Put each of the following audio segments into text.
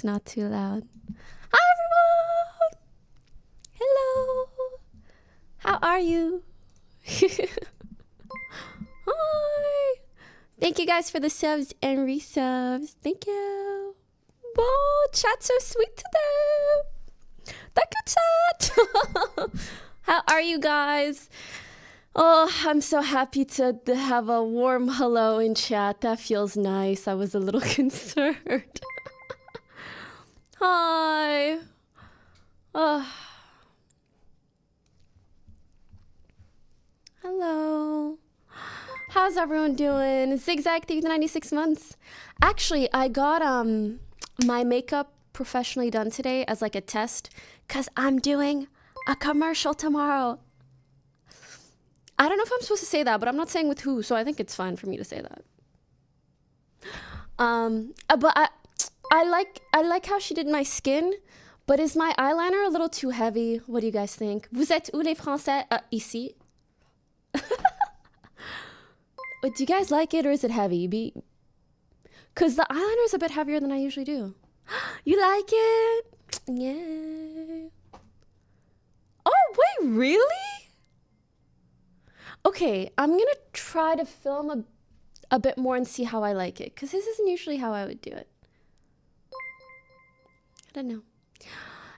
it's not too loud. Hi, everyone! Hello! How are you? Hi! Thank you guys for the subs and resubs. Thank you. Oh, chat's so sweet today. Thank you, chat. How are you guys? Oh, I'm so happy to have a warm hello in chat. That feels nice. I was a little concerned. Hi. Oh. Hello. How's everyone doing? Zigzag through the 96 months. Actually, I got my makeup professionally done today as like a test because I'm doing a commercial tomorrow. I don't know if I'm supposed to say that, but I'm not saying with who, so I think it's fine for me to say that. But I like how she did my skin, but is my eyeliner a little too heavy? What do you guys think? Vous êtes où les Français? Ici. Do you guys like it or is it heavy? Because the eyeliner is a bit heavier than I usually do. You like it? Yeah. Oh, wait, really? Okay, I'm going to try to film a bit more and see how I like it. Because this isn't usually how I would do it. I don't know.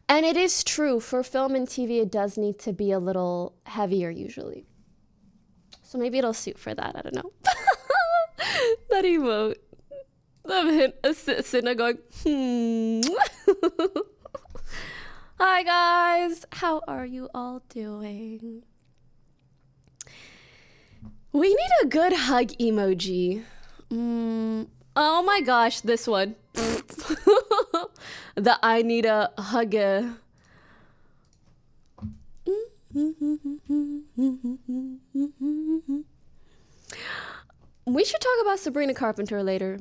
And it is true, for film and TV, it does need to be a little heavier usually. So maybe it'll suit for that, I don't know. That emote. I'm sitting there going, Hi guys, how are you all doing? We need a good hug emoji. Oh my gosh, this one. The I need a hugger. We should talk about Sabrina Carpenter later.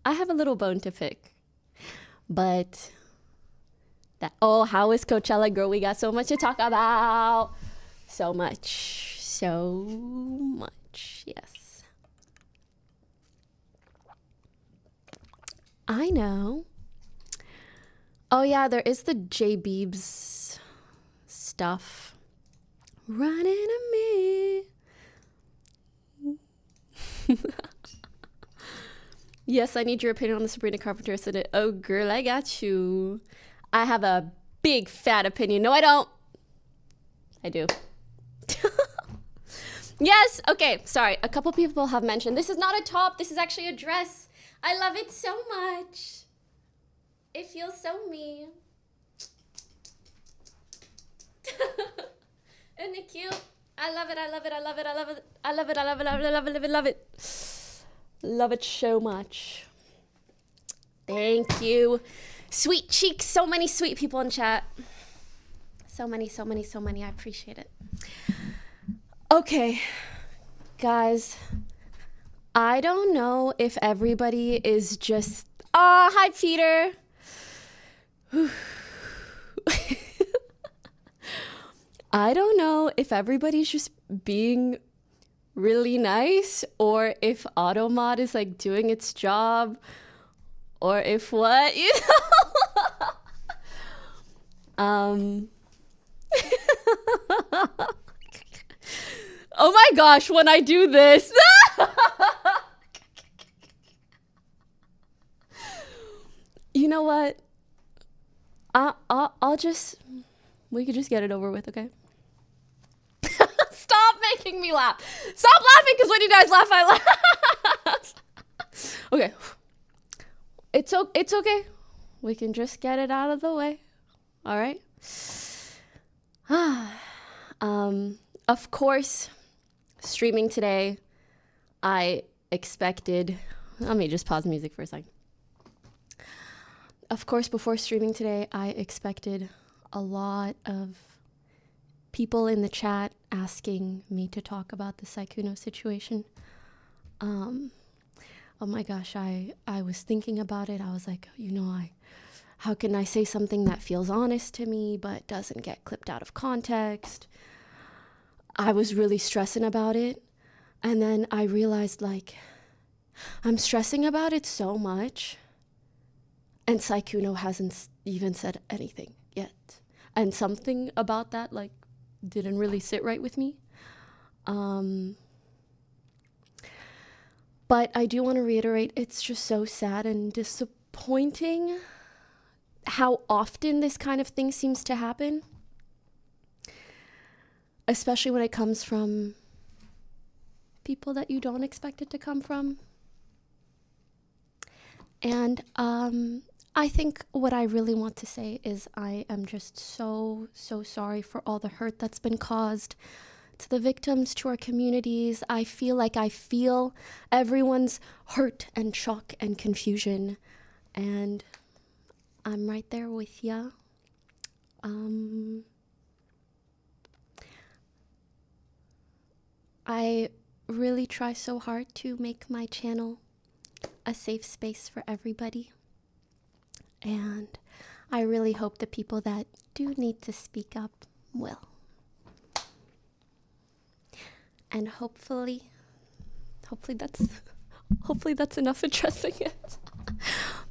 I have a little bone to pick. But how is Coachella, girl? We got so much to talk about. So much. Yes. I know. Oh yeah, there is the J Beebs stuff. Running to me. Yes, I need your opinion on the Sabrina Carpenter incident. Oh girl, I got you. I have a big fat opinion. No, I don't. I do. Yes, okay, sorry. A couple people have mentioned this is not a top, this is actually a dress. I love it so much. It feels so me. Isn't it cute? I love it, I love it, I love it, I love it. I love it, I love it, I love it, I love it, love it. Love it so much. Thank you. Sweet cheeks, so many sweet people in chat. So many. I appreciate it. Okay, guys. I don't know if everybody is just... Oh, hi, Peter. I don't know if everybody's just being really nice or if Automod is like doing its job or if what, you know? Oh my gosh, when I do this. You know what? I'll just... We could just get it over with, okay? Stop making me laugh. Stop laughing, because when you guys laugh, I laugh. Okay. It's okay. We can just get it out of the way. All right? Of course, streaming today, I expected... Let me just pause music for a second. Of course, before streaming today, I expected a lot of people in the chat asking me to talk about the Sykkuno situation. Oh my gosh, I was thinking about it. I was like, how can I say something that feels honest to me but doesn't get clipped out of context? I was really stressing about it. And then I realized, like, I'm stressing about it so much And Saikuno hasn't even said anything yet. And something about that, like, didn't really sit right with me. But I do want to reiterate, it's just so sad and disappointing how often this kind of thing seems to happen. Especially when it comes from people that you don't expect it to come from. And I think what I really want to say is I am just so sorry for all the hurt that's been caused to the victims, to our communities. I feel everyone's hurt and shock and confusion, and I'm right there with ya. I really try so hard to make my channel a safe space for everybody, and I really hope the people that do need to speak up will. And hopefully that's enough addressing it.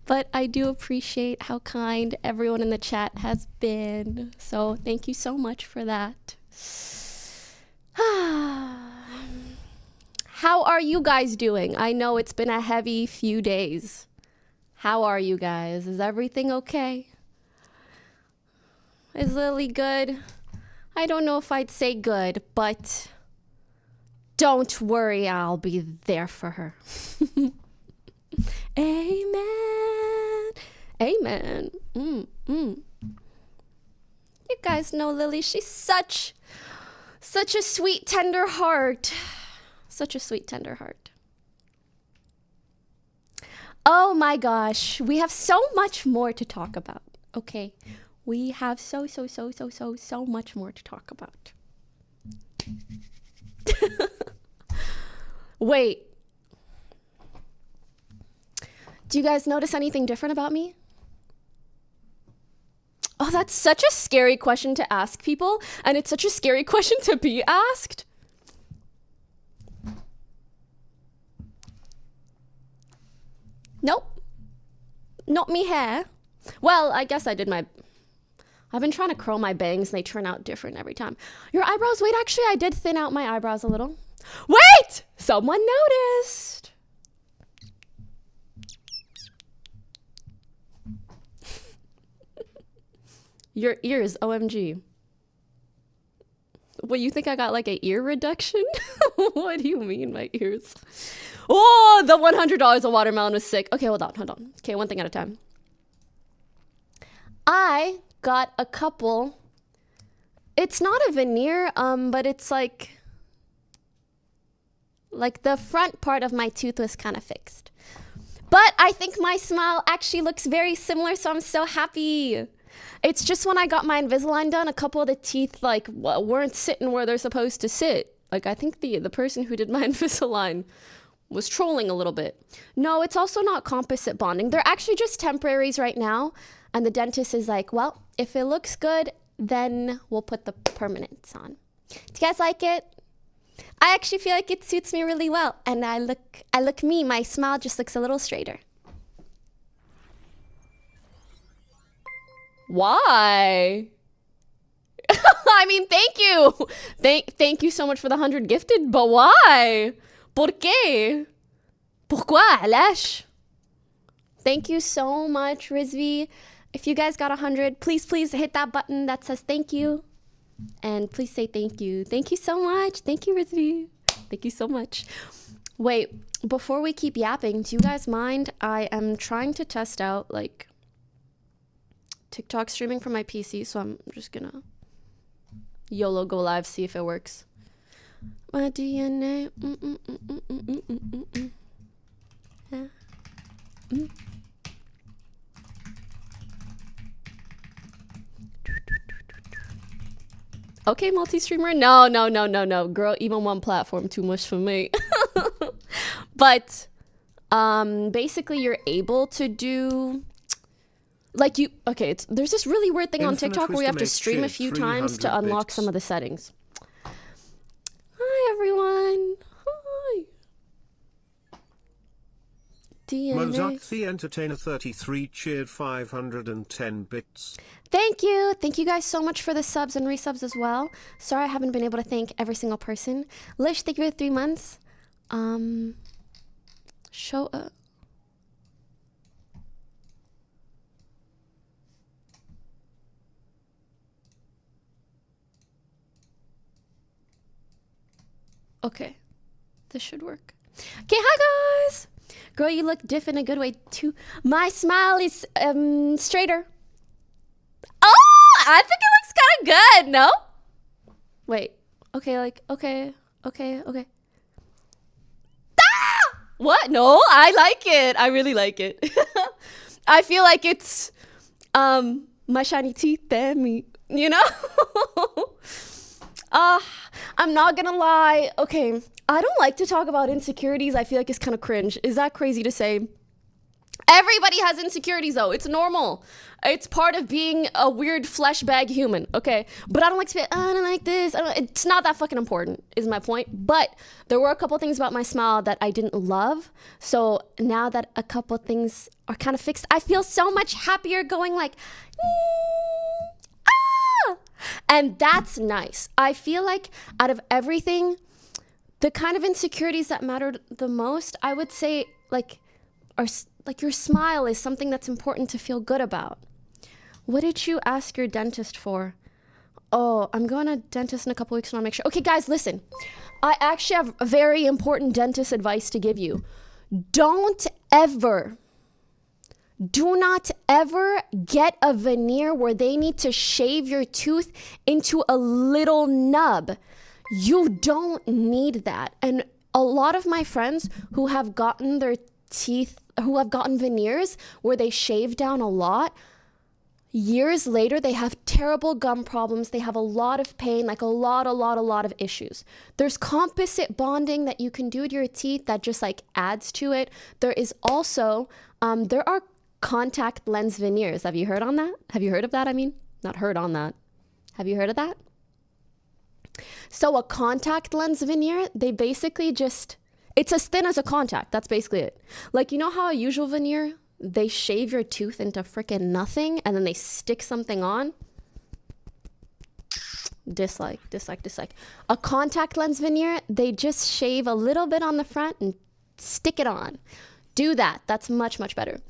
But I do appreciate how kind everyone in the chat has been. So thank you so much for that. How are you guys doing? I know it's been a heavy few days. How are you guys? Is everything okay? Is Lily good? I don't know if I'd say good, but don't worry, I'll be there for her. Amen. Amen. You guys know Lily, she's such a sweet, tender heart. Such a sweet, tender heart. Oh my gosh, we have so much more to talk about. Okay, we have so much more to talk about. Wait. Do you guys notice anything different about me? Oh, that's such a scary question to ask people, and it's such a scary question to be asked. Nope. Not me hair. Well, I guess I've been trying to curl my bangs and they turn out different every time. Your eyebrows? Wait, actually, I did thin out my eyebrows a little. Wait! Someone noticed. Your ears, OMG. What, you think I got like an ear reduction? What do you mean, my ears? Oh, the $100 a watermelon was sick. Okay, hold on. Okay, one thing at a time. I got a couple. It's not a veneer, but it's like the front part of my tooth was kind of fixed. But I think my smile actually looks very similar, so I'm so happy. It's just when I got my Invisalign done, a couple of the teeth weren't sitting where they're supposed to sit. Like, I think the person who did my Invisalign was trolling a little bit. No, it's also not composite bonding. They're actually just temporaries right now. And the dentist is like, well, if it looks good, then we'll put the permanents on. Do you guys like it? I actually feel like it suits me really well. And I look me, my smile just looks a little straighter. Why? I mean, thank you. Thank you so much for the 100 gifted, but why? ¿Por qué? Pourquoi, Alash? Thank you so much, Rizvi. If you guys got 100, please hit that button that says thank you. And please say thank you. Thank you so much. Thank you, Rizvi. Thank you so much. Wait, before we keep yapping, do you guys mind? I am trying to test out, like, TikTok streaming from my PC, so I'm just gonna YOLO go live, see if it works. My DNA. Okay, multi-streamer. No. Girl, even one platform too much for me. But basically you're able to do there's this really weird thing on TikTok where you have to stream a few times to unlock some of the settings. Hi everyone. Hi. DNA. Mozart the Entertainer 33 cheered 510 bits. Thank you. Thank you guys so much for the subs and resubs as well. Sorry I haven't been able to thank every single person. Lish, thank you for 3 months. Show up. Okay. This should work. Okay, hi guys. Girl, you look diff in a good way too. My smile is straighter. Oh, I think it looks kind of good, no? Wait. Okay, like, okay. Ah! What? No, I like it. I really like it. I feel like it's my shiny teeth and me, you know? I'm not gonna lie. Okay, I don't like to talk about insecurities. I feel like it's kind of cringe. Is that crazy to say? Everybody has insecurities though. It's normal. It's part of being a weird flesh bag human, okay? But I don't like to be, I don't like this. It's not that fucking important, is my point. But there were a couple things about my smile that I didn't love. So now that a couple things are kind of fixed, I feel so much happier going like, and that's nice. I feel like out of everything, the kind of insecurities that mattered the most, I would say like your smile is something that's important to feel good about. What did you ask your dentist for? Oh, I'm going to dentist in a couple weeks and I'll make sure. Okay, guys, listen. I actually have very important dentist advice to give you. Do not ever get a veneer where they need to shave your tooth into a little nub. You don't need that. And a lot of my friends who have gotten veneers where they shave down a lot, years later, they have terrible gum problems. They have a lot of pain, like a lot of issues. There's composite bonding that you can do to your teeth that just like adds to it. There is also, there are contact lens veneers. Have you heard on that? Have you heard of that? I mean, not heard on that. Have you heard of that? So a contact lens veneer, they basically just, it's as thin as a contact. That's basically it. Like, you know how a usual veneer, they shave your tooth into freaking nothing and then they stick something on? Dislike. A contact lens veneer, they just shave a little bit on the front and stick it on. Do that. That's much better.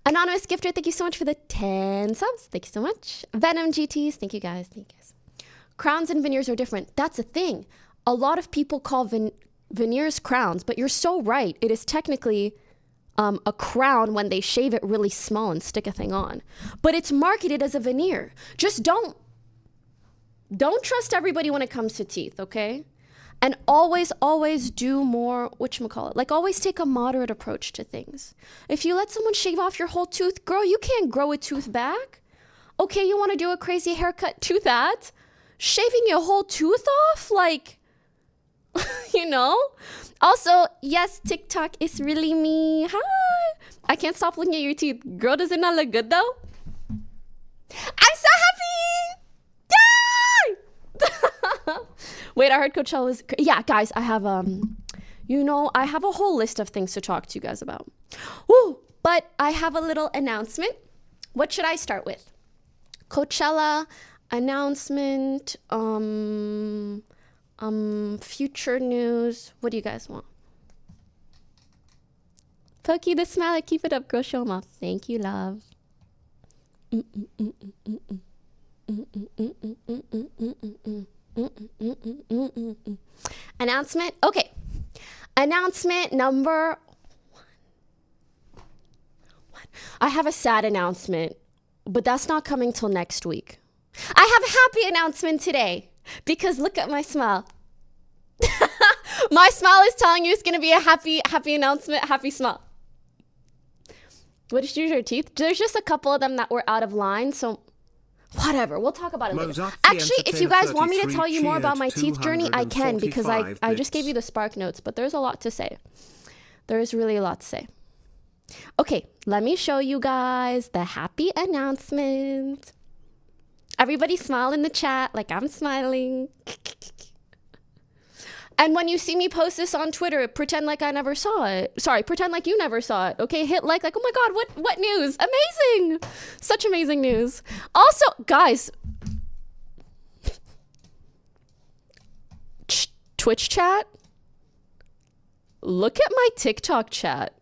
Anonymous Gifter, thank you so much for the 10 subs. Thank you so much. Venom GTs, thank you guys. Crowns and veneers are different. That's a thing. A lot of people call veneers crowns, but you're so right. It is technically a crown when they shave it really small and stick a thing on. But it's marketed as a veneer. Just don't trust everybody when it comes to teeth, okay? And always do more, whatchamacallit, like always take a moderate approach to things. If you let someone shave off your whole tooth, girl, you can't grow a tooth back. Okay, you want to do a crazy haircut, do that. Shaving your whole tooth off, like, you know? Also, yes, TikTok is really me. Hi. I can't stop looking at your teeth. Girl, does it not look good though? I'm so happy! Yay! Wait, I heard Coachella was, yeah, guys, I have, I have a whole list of things to talk to you guys about. Woo! But I have a little announcement. What should I start with? Coachella, announcement, future news. What do you guys want? Pokey the smile, keep it up, girl, show 'em off. Thank you, love. Announcement. Okay. Announcement number 1. I have a sad announcement, but that's not coming till next week. I have a happy announcement today because look at my smile. My smile is telling you it's going to be a happy announcement, happy smile. What did you do to your teeth? There's just a couple of them that were out of line, so whatever. We'll talk about it later. Actually, if you guys want me to tell you more about my teeth journey, I can because I just gave you the spark notes, but there's a lot to say. There is really a lot to say. Okay, let me show you guys the happy announcement. Everybody smile in the chat like I'm smiling. And when you see me post this on Twitter, pretend like I never saw it. Sorry, pretend like you never saw it. Okay, hit like, oh my God, what news? Amazing. Such amazing news. Also, guys, Twitch chat, look at my TikTok chat.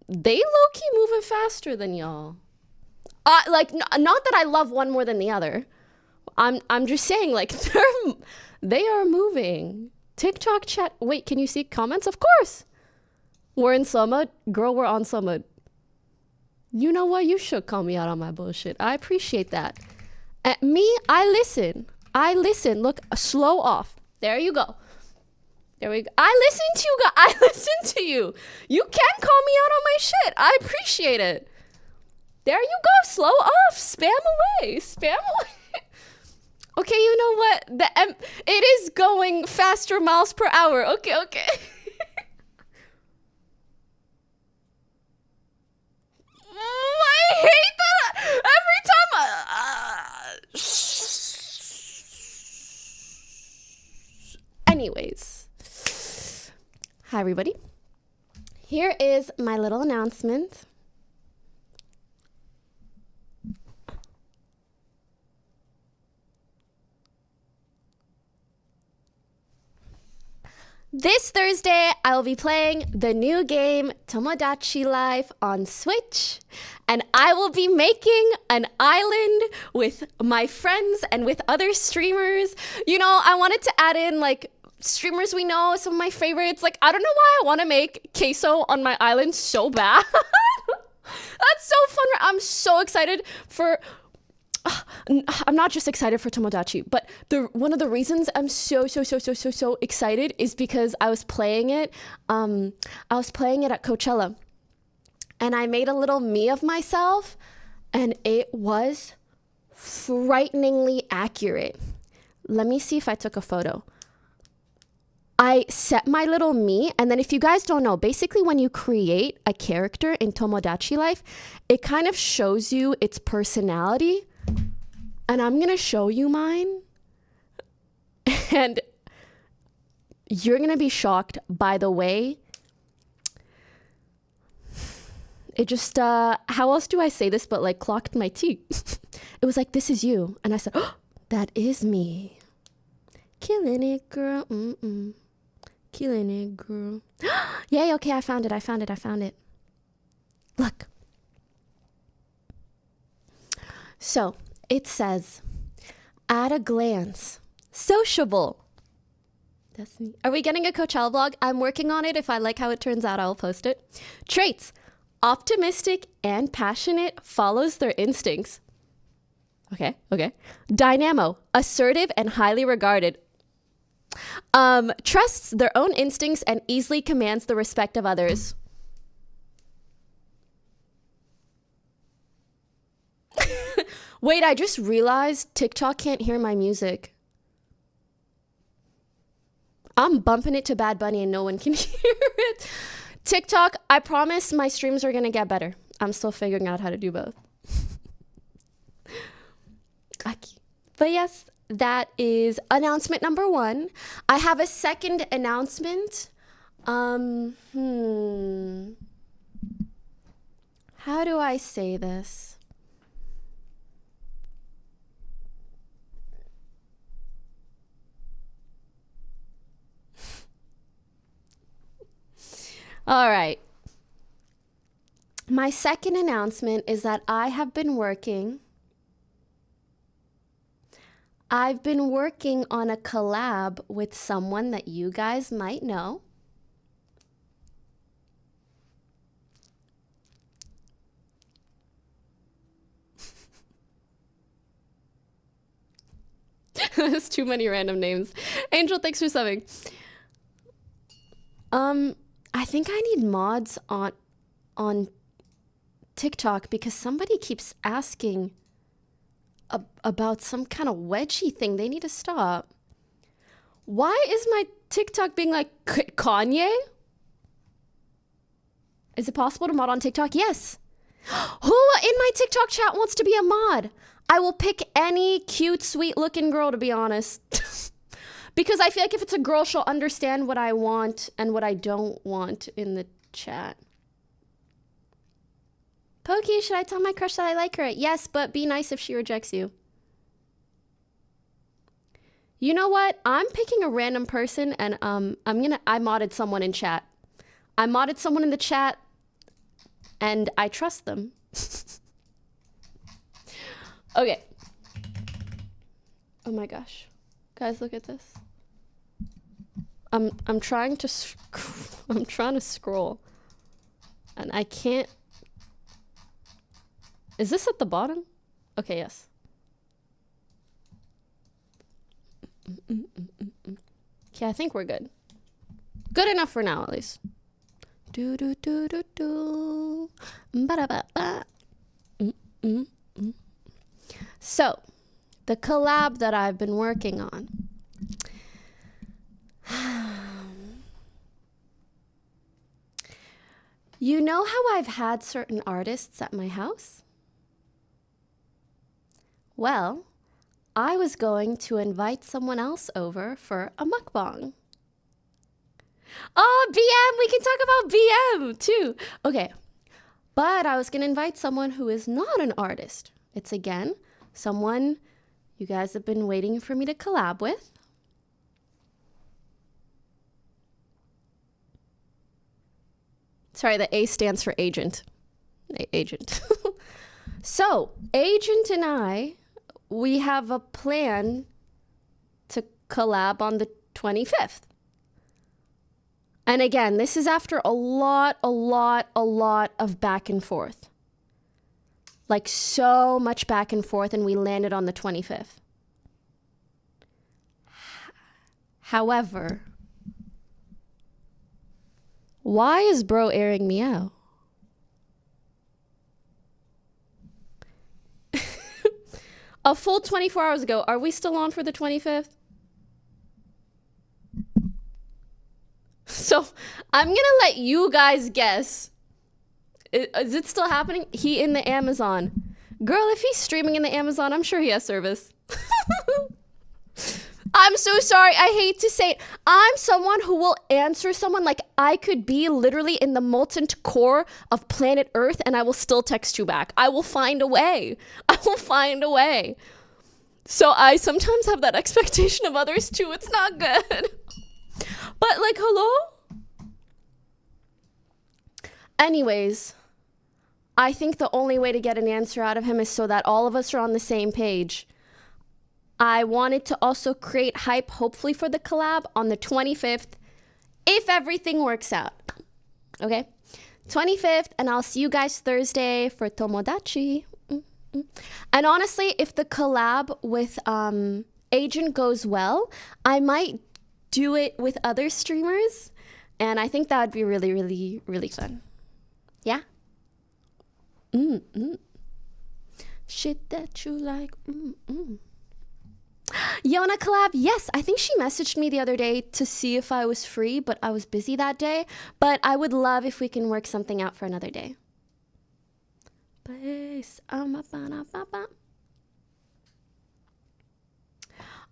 They low-key moving faster than y'all. Like, not that I love one more than the other. I'm just saying, like, they are moving. TikTok chat. Wait, can you see comments? Of course. We're in summer. Girl, we're on summer. You know what? You should call me out on my bullshit. I appreciate that. Me, I listen. Look, slow off. There you go. There we go. I listen to you guys. I listen to you. You can call me out on my shit. I appreciate it. There you go. Slow off. Spam away. Okay, you know what? It is going faster miles per hour. Okay. I hate that every time. Anyways, hi everybody. Here is my little announcement. This Thursday, I will be playing the new game Tomodachi Life on Switch, and I will be making an island with my friends and with other streamers. You know, I wanted to add in like streamers we know, some of my favorites. Like, I don't know why I want to make queso on my island so bad. That's so fun. I'm so excited for... I'm not just excited for Tomodachi, but one of the reasons I'm so excited is because I was playing it. I was playing it at Coachella, and I made a little me of myself, and it was frighteningly accurate. Let me see if I took a photo. I set my little me, and then if you guys don't know, basically when you create a character in Tomodachi Life, it kind of shows you its personality. And I'm going to show you mine. And you're going to be shocked by the way. It just, how else do I say this but like clocked my teeth? It was like, this is you. And I said, oh, that is me. Killing it, girl. Killing it, girl. Yay, okay, I found it. Look. So... it says, at a glance, sociable. That's me. Are we getting a Coachella vlog? I'm working on it. If I like how it turns out, I'll post it. Traits, optimistic and passionate, follows their instincts. Okay. Dynamo, assertive and highly regarded. Trusts their own instincts and easily commands the respect of others. Wait, I just realized TikTok can't hear my music. I'm bumping it to Bad Bunny and no one can hear it. TikTok, I promise my streams are going to get better. I'm still figuring out how to do both. But yes, that is announcement number 1. I have a second announcement. How do I say this? All right. My second announcement is that I've been working on a collab with someone that you guys might know. There's too many random names. Angel, thanks for subbing. I think I need mods on TikTok because somebody keeps asking about some kind of wedgie thing. They need to stop. Why is my TikTok being like Kanye? Is it possible to mod on TikTok? Yes. Who in my TikTok chat wants to be a mod? I will pick any cute, sweet looking girl, to be honest. Because I feel like if it's a girl, she'll understand what I want and what I don't want in the chat. Pokey, should I tell my crush that I like her? Yes, but be nice if she rejects you. You know what? I'm picking a random person and I modded someone in chat. I modded someone in the chat and I trust them. Okay. Oh my gosh. Guys, look at this. I'm trying to scroll and I can't. Is this at the bottom? Okay, yes. Okay, I think we're good. Good enough for now, at least. Do do do do do. Ba da ba ba. So, the collab that I've been working on. You know how I've had certain artists at my house? Well, I was going to invite someone else over for a mukbang. Oh, BM! We can talk about BM too. Okay, but I was going to invite someone who is not an artist. It's again, someone you guys have been waiting for me to collab with. Sorry, the A stands for agent. Agent. So, Agent and I, we have a plan to collab on the 25th. And again, this is after a lot of back and forth. Like so much back and forth, and we landed on the 25th. However, why is bro airing me out? A full 24 hours ago, are we still on for the 25th? So I'm gonna let you guys guess. Is it still happening? He in the Amazon. Girl, if he's streaming in the Amazon, I'm sure he has service. I'm so sorry. I hate to say it. I'm someone who will answer someone like I could be literally in the molten core of planet Earth and I will still text you back. I will find a way. I will find a way. So I sometimes have that expectation of others too. It's not good. But like, hello? Anyways, I think the only way to get an answer out of him is so that all of us are on the same page. I wanted to also create hype, hopefully for the collab on the 25th, if everything works out. Okay? 25th, and I'll see you guys Thursday for Tomodachi. And honestly, if the collab with Agent goes well, I might do it with other streamers, and I think that would be really, really, really fun. Yeah? Shit that you like. Yona collab, yes, I think she messaged me the other day to see if I was free, but I was busy that day. But I would love if we can work something out for another day.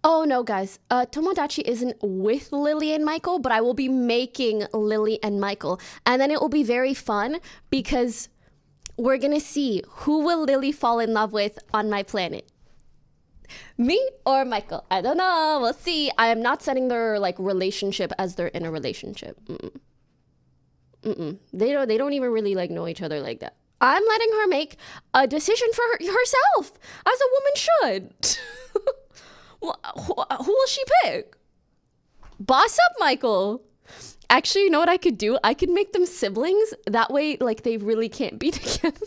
Oh no, guys, Tomodachi isn't with Lily and Michael, but I will be making Lily and Michael. And then it will be very fun because we're gonna see who will Lily fall in love with on my planet. Me or Michael? I don't know. We'll see. I am not setting their like relationship as they're in a relationship. They don't even really like know each other like that. I'm letting her make a decision for herself, as a woman should. Who will she pick? Boss up, Michael. Actually, you know what I could do? I could make them siblings. That way, like, they really can't be together.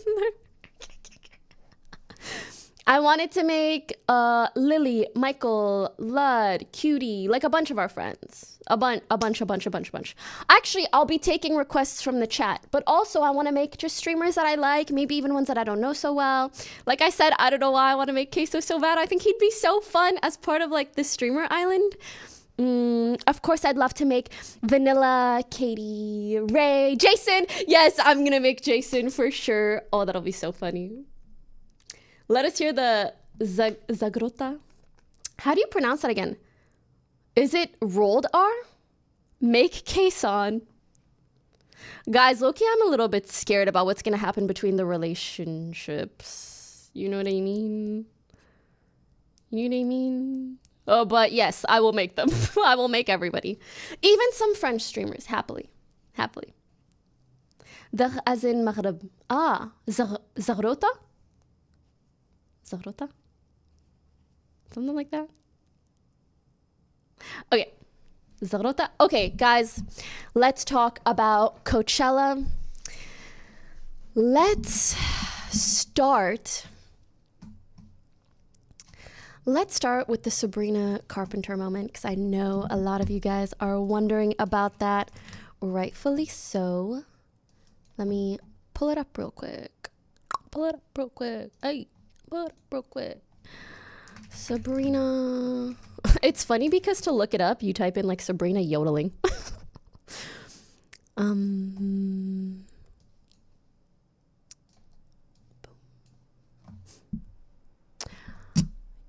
I wanted to make Lily, Michael, Lud, Cutie, like a bunch of our friends. A bunch. Actually, I'll be taking requests from the chat, but also I want to make just streamers that I like, maybe even ones that I don't know so well. Like I said, I don't know why I want to make Queso so bad. I think he'd be so fun as part of like the streamer island. Of course, I'd love to make Vanilla, Katie, Ray, Jason. Yes, I'm going to make Jason for sure. Oh, that'll be so funny. Let us hear the Zagrota. How do you pronounce that again? Is it rolled R? Make caisson. Guys, low-key, I'm a little bit scared about what's going to happen between the relationships. You know what I mean? You know what I mean? Oh, but yes, I will make them. I will make everybody. Even some French streamers, happily. Happily. Dar as in Maghreb. Ah, Zagrota? Zagrota? Something like that. Okay. Zagrota. Okay, guys, let's talk about Coachella. Let's start with the Sabrina Carpenter moment, because I know a lot of you guys are wondering about that, rightfully so. Let me pull it up real quick. Hey, pull it up real quick. Sabrina. It's funny because to look it up, you type in like Sabrina yodeling.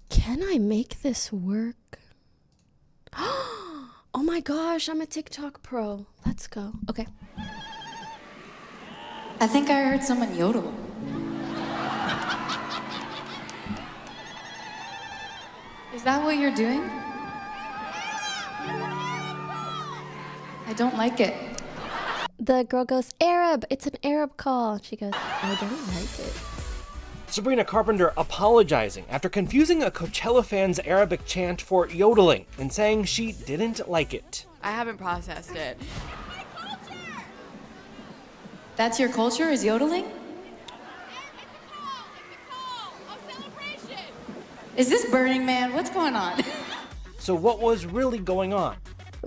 Can I make this work? Oh my gosh, I'm a TikTok pro. Let's go. Okay. I think I heard someone yodel. Is that what you're doing? I don't like it. The girl goes, Arab, it's an Arab call. She goes, I don't like it. Sabrina Carpenter apologizing after confusing a Coachella fan's Arabic chant for yodeling and saying she didn't like it. I haven't processed it. That's your culture, is yodeling? Is this Burning Man? What's going on? So what was really going on?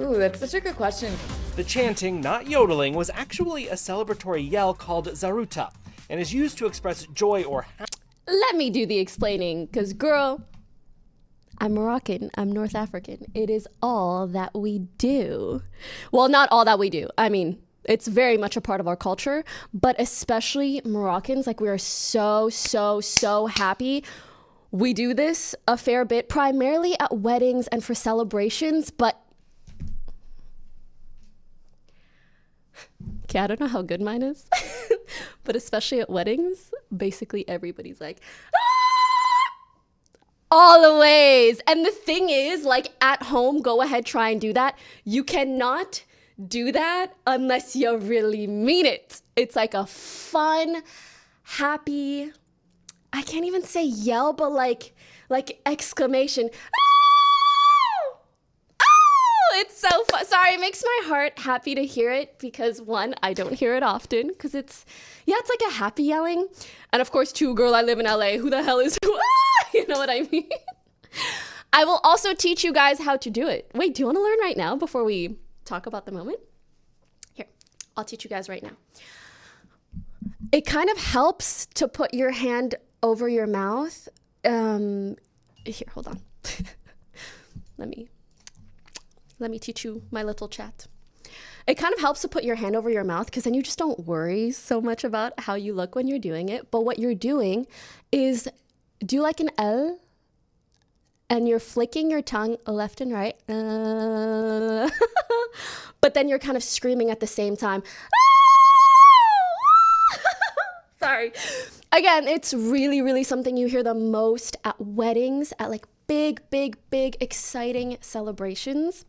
Ooh, that's such a good question. The chanting, not yodeling, was actually a celebratory yell called zaruta and is used to express joy or happiness. Let me do the explaining, because girl, I'm Moroccan, I'm North African. It is all that we do. Well, not all that we do. I mean, it's very much a part of our culture, but especially Moroccans, like we are so happy. We do this a fair bit, primarily at weddings and for celebrations, but okay, I don't know how good mine is, but especially at weddings, basically everybody's like, all the ways. And the thing is, like at home, go ahead, try and do that. You cannot do that unless you really mean it. It's like a fun, happy, I can't even say yell, but like exclamation. Oh! Oh! It's so fun. Sorry, it makes my heart happy to hear it because one, I don't hear it often because it's like a happy yelling. And of course, two, girl, I live in LA. Who the hell is who? You know what I mean? I will also teach you guys how to do it. Wait, do you want to learn right now before we talk about the moment? Here, I'll teach you guys right now. It kind of helps to put your hand over your mouth. Here, hold on. Let me teach you my little chat. It kind of helps to put your hand over your mouth because then you just don't worry so much about how you look when you're doing it. But what you're doing is do like an L and you're flicking your tongue left and right. But then you're kind of screaming at the same time. Sorry. Again, it's really something you hear the most at weddings, at like big, exciting celebrations.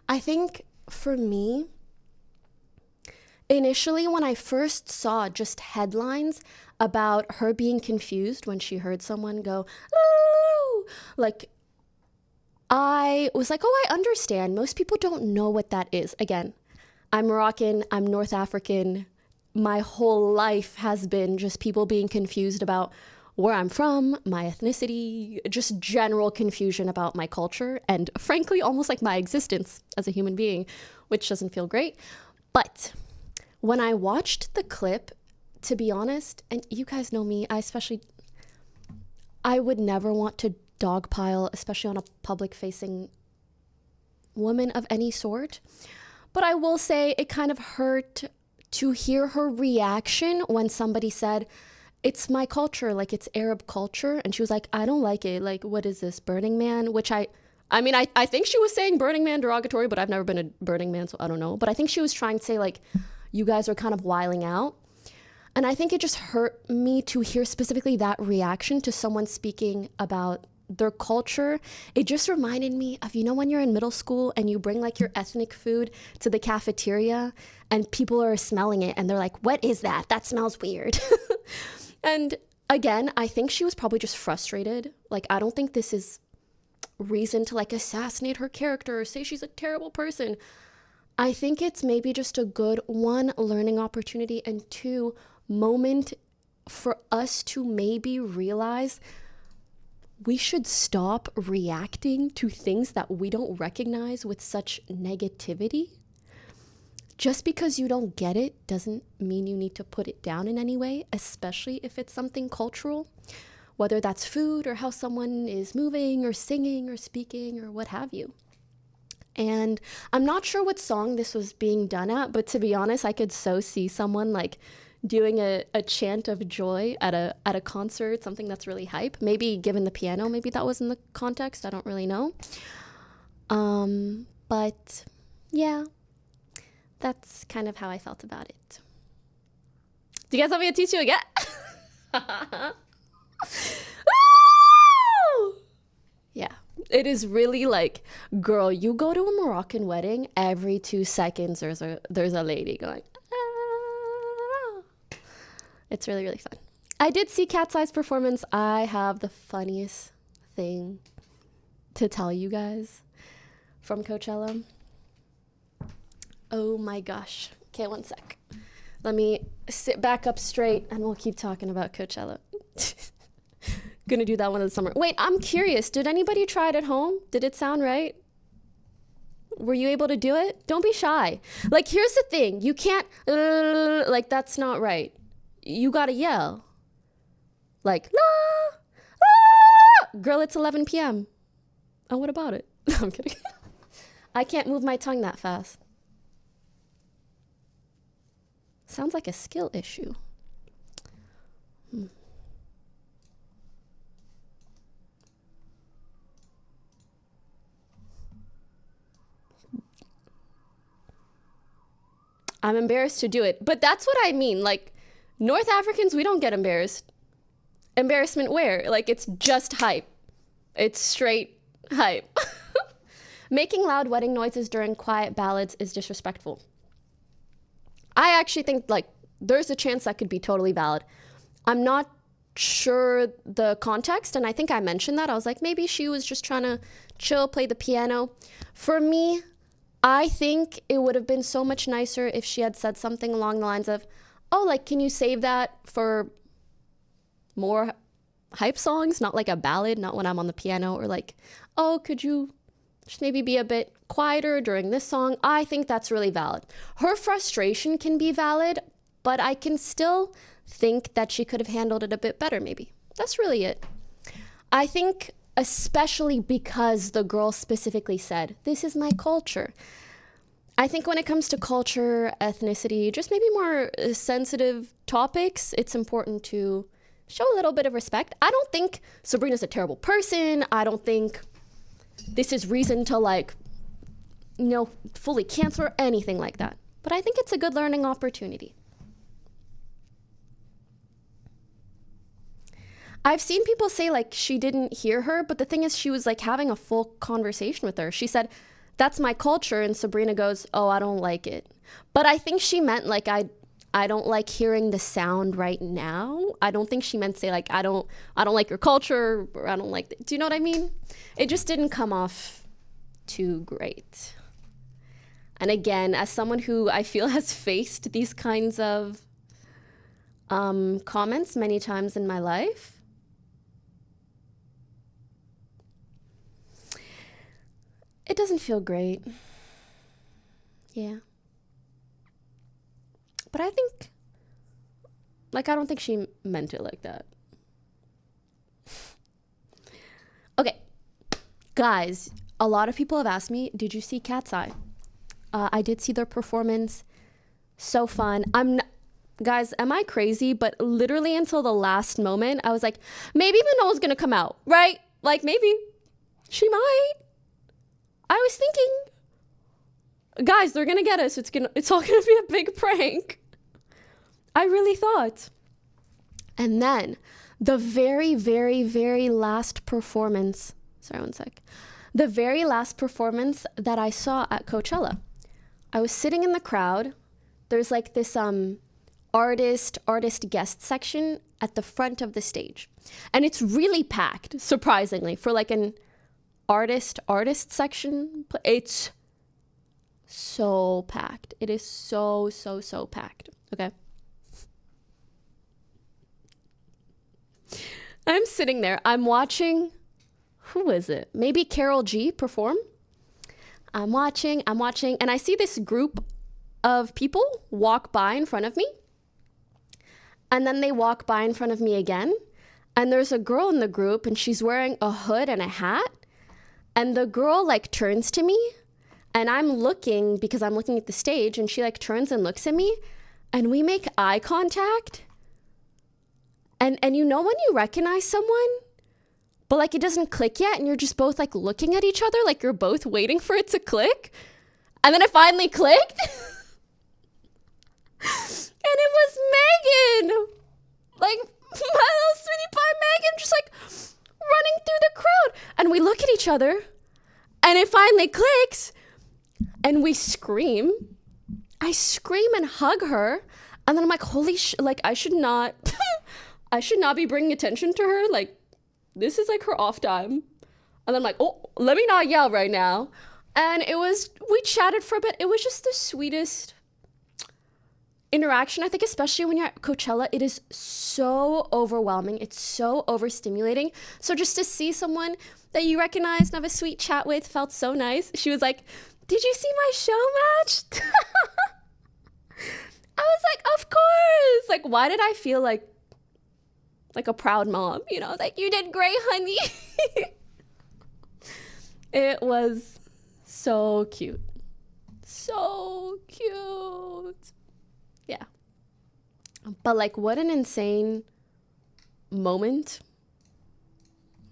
I think for me, initially when I first saw just headlines about her being confused when she heard someone go, "Ooh," like I was like, oh, I understand. Most people don't know what that is. Again, I'm Moroccan, I'm North African. My whole life has been just people being confused about where I'm from, my ethnicity, just general confusion about my culture, and frankly, almost like my existence as a human being, which doesn't feel great. But when I watched the clip, to be honest, and you guys know me, I would never want to dogpile, especially on a public-facing woman of any sort. But I will say it kind of hurt to hear her reaction when somebody said, it's my culture, like it's Arab culture. And she was like, I don't like it. Like, what is this, Burning Man? Which I I mean, I think she was saying Burning Man derogatory, but I've never been a Burning Man, so I don't know. But I think she was trying to say, like, you guys are kind of wiling out. And I think it just hurt me to hear specifically that reaction to someone speaking about their culture. It just reminded me of, when you're in middle school and you bring like your ethnic food to the cafeteria and people are smelling it and they're like, what is that? That smells weird. And again, I think she was probably just frustrated. Like, I don't think this is reason to like assassinate her character or say she's a terrible person. I think it's maybe just a good, one, learning opportunity, and two, moment for us to maybe realize we should stop reacting to things that we don't recognize with such negativity. Just because you don't get it doesn't mean you need to put it down in any way, especially if it's something cultural, whether that's food or how someone is moving or singing or speaking or what have you. And I'm not sure what song this was being done at, but to be honest, I could so see someone like doing a chant of joy at a concert, something that's really hype. Maybe given the piano, maybe that was in the context. I don't really know. But yeah, that's kind of how I felt about it. Do you guys want me to teach you again? Yeah, it is really like, girl, you go to a Moroccan wedding, every 2 seconds there's a lady going, ah. It's really, really fun. I did see Cat's Eye's performance. I have the funniest thing to tell you guys from Coachella. Oh my gosh. Okay, one sec. Let me sit back up straight and we'll keep talking about Coachella. Gonna do that one in the summer. Wait, I'm curious. Did anybody try it at home? Did it sound right? Were you able to do it? Don't be shy. Like, here's the thing. You can't, like, that's not right. You gotta yell. Like, la, la. Girl, it's 11 p.m. Oh, what about it? I'm kidding. I can't move my tongue that fast. Sounds like a skill issue. I'm embarrassed to do it. But that's what I mean. Like, North Africans, we don't get embarrassed. Embarrassment where? Like, it's just hype. It's straight hype. Making loud wedding noises during quiet ballads is disrespectful. I actually think, like, there's a chance that could be totally valid. I'm not sure the context, and I think I mentioned that. I was like, maybe she was just trying to chill, play the piano. For me, I think it would have been so much nicer if she had said something along the lines of, oh, like, can you save that for more hype songs? Not like a ballad, not when I'm on the piano, or like, oh, could you just maybe be a bit quieter during this song? I think that's really valid. Her frustration can be valid, but I can still think that she could have handled it a bit better, maybe. That's really it. I think especially because the girl specifically said, this is my culture. I think when it comes to culture, ethnicity, just maybe more sensitive topics, it's important to show a little bit of respect. I don't think Sabrina's a terrible person. I don't think this is reason to, like, fully cancel or anything like that. But I think it's a good learning opportunity. I've seen people say, like, she didn't hear her, but the thing is, she was, like, having a full conversation with her. She said, that's my culture, and Sabrina goes, oh, I don't like it. But I think she meant, like, I don't like hearing the sound right now. I don't think she meant say, like, I don't like your culture, or I don't like, do you know what I mean? It just didn't come off too great. And again, as someone who I feel has faced these kinds of comments many times in my life, it doesn't feel great. Yeah. But I think, like, I don't think she meant it like that. Okay. Guys, a lot of people have asked me, did you see Cat's Eye? I did see their performance. So fun. Guys, am I crazy? But literally until the last moment, I was like, maybe Manoa's gonna come out, right? Like, maybe she might. I was thinking, guys, they're gonna get us. It's all gonna be a big prank. I really thought. And then the very, very, very last performance. Sorry, one sec. The very last performance that I saw at Coachella. I was sitting in the crowd. There's like this artist guest section at the front of the stage. And it's really packed, surprisingly, for like an artist section. It's so packed. It is so packed. Okay. I'm sitting there. I'm watching, who is it? Maybe Carol G perform. I'm watching, and I see this group of people walk by in front of me. And then they walk by in front of me again. And there's a girl in the group, and she's wearing a hood and a hat. And the girl like turns to me, and I'm looking because I'm looking at the stage, and she like turns and looks at me, and we make eye contact. And you know when you recognize someone, but like it doesn't click yet, and you're just both like looking at each other, like you're both waiting for it to click. And then it finally clicked. And it was Megan. Like my little sweetie pie Megan, just like running through the crowd. And we look at each other, and it finally clicks, and we scream. I scream and hug her, and then I'm like, holy like I should not I should not be bringing attention to her. Like, this is like her off time. And then I'm like, oh, let me not yell right now. And we chatted for a bit. It was just the sweetest interaction. I think especially when you're at Coachella, it is so overwhelming. It's so overstimulating. So just to see someone that you recognize and have a sweet chat with felt so nice. She was like, did you see my show match? I was like, of course. Like, why did I feel like a proud mom? You know, like, you did great, honey. It was so cute. So cute. Yeah. But like, what an insane moment.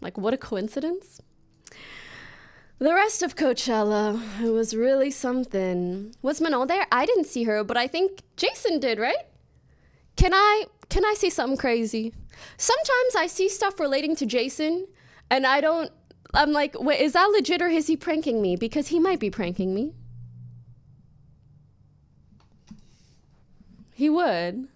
Like, what a coincidence. The rest of Coachella, it was really something. Was Manon there? I didn't see her, but I think Jason did, right? Can I say something crazy? Sometimes I see stuff relating to Jason, and I'm like, wait, is that legit or is he pranking me? Because he might be pranking me. He would.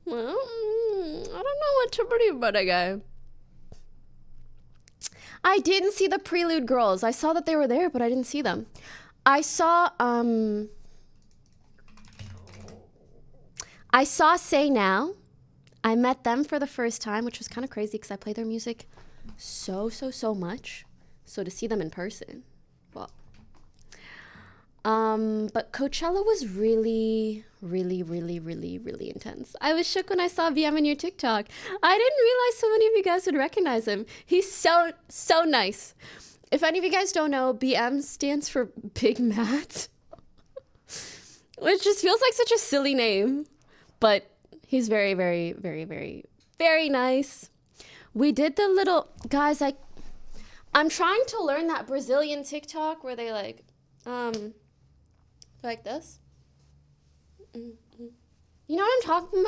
Well, I don't know what to believe about a guy. I didn't see the Prelude girls. I saw that they were there, but I didn't see them. I saw Say Now. I met them for the first time, which was kind of crazy because I play their music so much. So to see them in person, well. But Coachella was really intense. I was shook when I saw BM in your TikTok. I didn't realize so many of you guys would recognize him. He's so nice. If any of you guys don't know, BM stands for Big Matt, which just feels like such a silly name, but he's very nice. We did the little, guys, I'm trying to learn that Brazilian TikTok where they like this. You know what I'm talking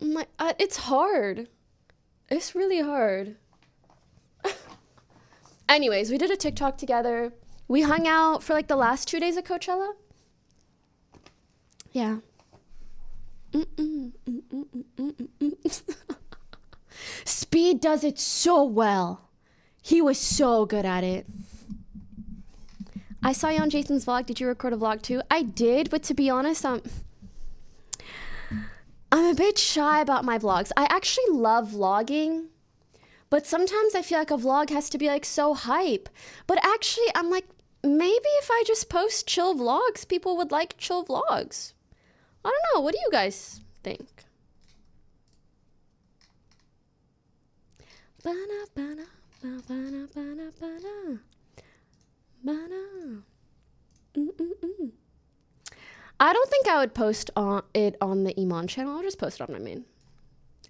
about? It's hard. It's really hard. Anyways, we did a TikTok together. We hung out for like the last 2 days of Coachella. Yeah. Speed does it so well. He was so good at it. I saw you on Jason's vlog. Did you record a vlog too? I did, but to be honest, I'm a bit shy about my vlogs. I actually love vlogging, but sometimes I feel like a vlog has to be like so hype. But actually, I'm like, maybe if I just post chill vlogs, people would like chill vlogs. I don't know. What do you guys think? I don't think I would post it on the Iman channel. I'll just post it on my main.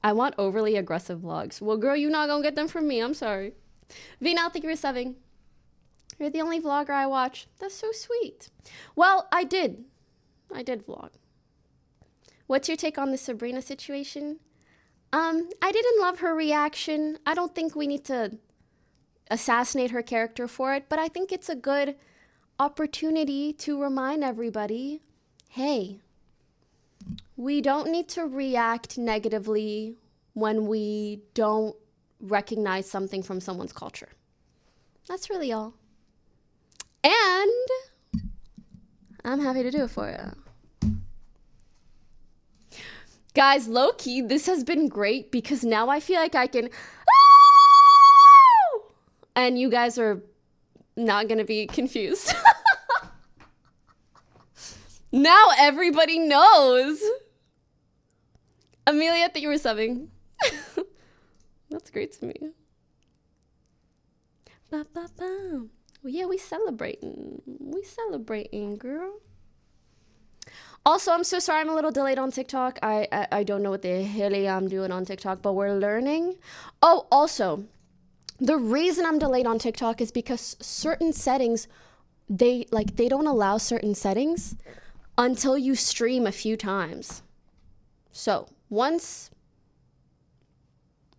I want overly aggressive vlogs. Well, girl, you're not gonna get them from me. I'm sorry. V-Now, thank you for subbing. You're the only vlogger I watch. That's so sweet. Well, I did vlog. What's your take on the Sabrina situation? I didn't love her reaction. I don't think we need to assassinate her character for it, but I think it's a good opportunity to remind everybody, hey, we don't need to react negatively when we don't recognize something from someone's culture. That's really all. And I'm happy to do it for you. Guys, low-key, this has been great because now I feel like I can... And you guys are not going to be confused. Now everybody knows. Amelia, I think you were subbing. That's great to me. Ba, ba, ba. Well, yeah, we celebrating. We celebrating, girl. Also, I'm so sorry I'm a little delayed on TikTok. I don't know what the hell I'm doing on TikTok, but we're learning. Oh, also, the reason I'm delayed on TikTok is because certain settings, they don't allow certain settings until you stream a few times. So, once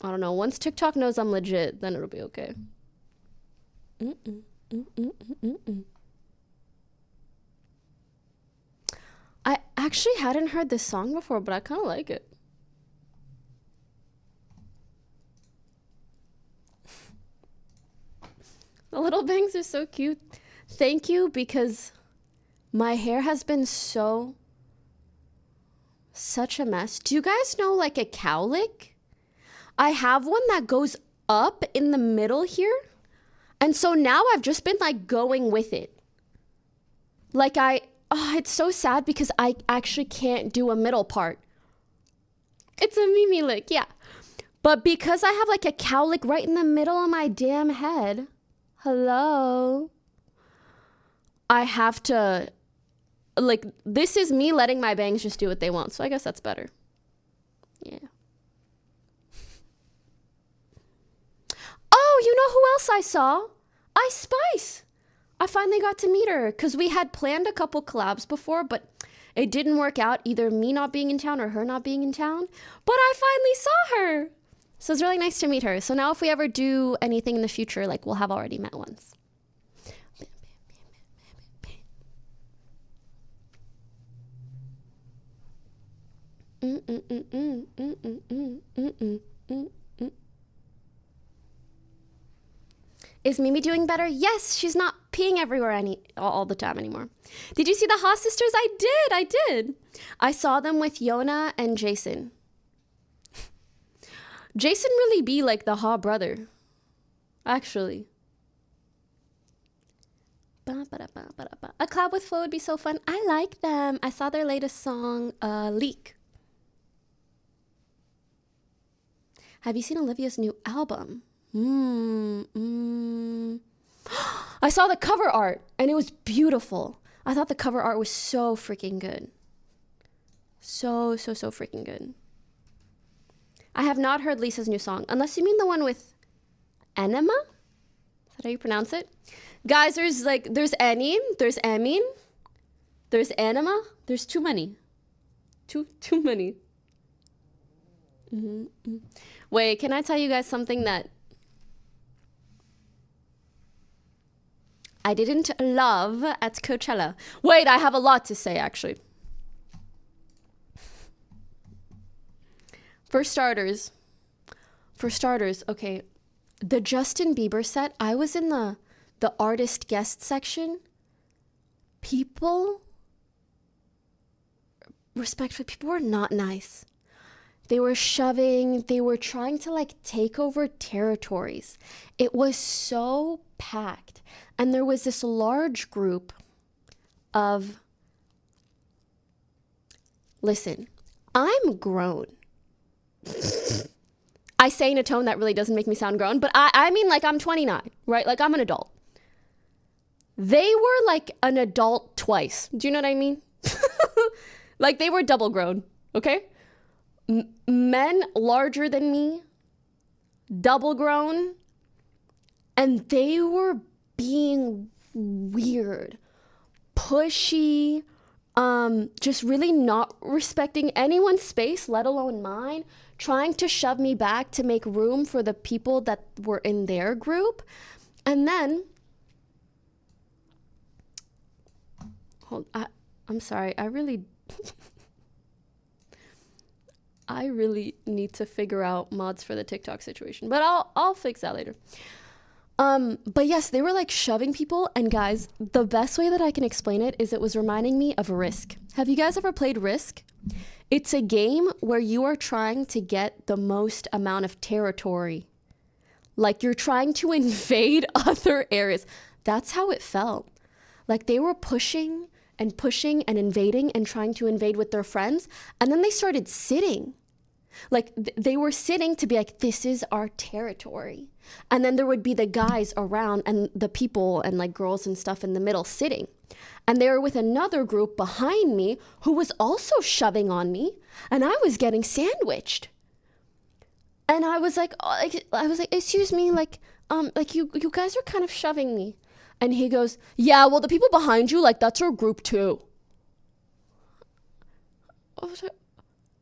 TikTok knows I'm legit, then it'll be okay. I actually hadn't heard this song before, but I kind of like it. The little bangs are so cute. Thank you, because my hair has been such a mess. Do you guys know like a cowlick? I have one that goes up in the middle here. And so now I've just been like going with it. Like it's so sad because I actually can't do a middle part. It's a Mimi lick, yeah. But because I have like a cowlick right in the middle of my damn head, hello, I have to, like, this is me letting my bangs just do what they want. So I guess that's better. Yeah. Oh, you know who else I saw? Ice Spice. I finally got to meet her because we had planned a couple collabs before, but it didn't work out, either me not being in town or her not being in town. But I finally saw her. So it's really nice to meet her. So now if we ever do anything in the future, like, we'll have already met once. Is Mimi doing better? Yes, she's not peeing everywhere all the time anymore. Did you see the Haas sisters? I did. I saw them with Yona and Jason. Jason really be like the Ha brother, actually. A collab with Flo would be so fun. I like them. I saw their latest song, Leak. Have you seen Olivia's new album? I saw the cover art and it was beautiful. I thought the cover art was so freaking good. So freaking good. I have not heard Lisa's new song, unless you mean the one with Enema? Is that how you pronounce it? Guys, there's Enim, there's Emin, there's Enema. There's too many. Too many. Wait, can I tell you guys something that I didn't love at Coachella? Wait, I have a lot to say, actually. For starters, okay, the Justin Bieber set, I was in the artist guest section. People were not nice. They were shoving, they were trying to like take over territories. It was so packed. And there was this large group of, listen, I'm grown. I say in a tone that really doesn't make me sound grown, but I mean like I'm 29, right? Like I'm an adult. They were like an adult twice. Do you know what I mean? Like they were double grown, okay? Men larger than me, double grown, and they were being weird, pushy, just really not respecting anyone's space, let alone mine, trying to shove me back to make room for the people that were in their group. And then, I'm sorry, I really need to figure out mods for the TikTok situation, but I'll fix that later. But yes, they were like shoving people, and guys, the best way that I can explain it is it was reminding me of Risk. Have you guys ever played Risk? It's a game where you are trying to get the most amount of territory. Like you're trying to invade other areas. That's how it felt. Like they were pushing and invading and trying to invade with their friends. And then they started sitting. Like they were sitting to be like, this is our territory. And then there would be the guys around and the people and like girls and stuff in the middle sitting. And they were with another group behind me who was also shoving on me. And I was getting sandwiched. And I was like, excuse me, like you guys are kind of shoving me. And he goes, yeah, well, the people behind you, like, that's our group too. I was like,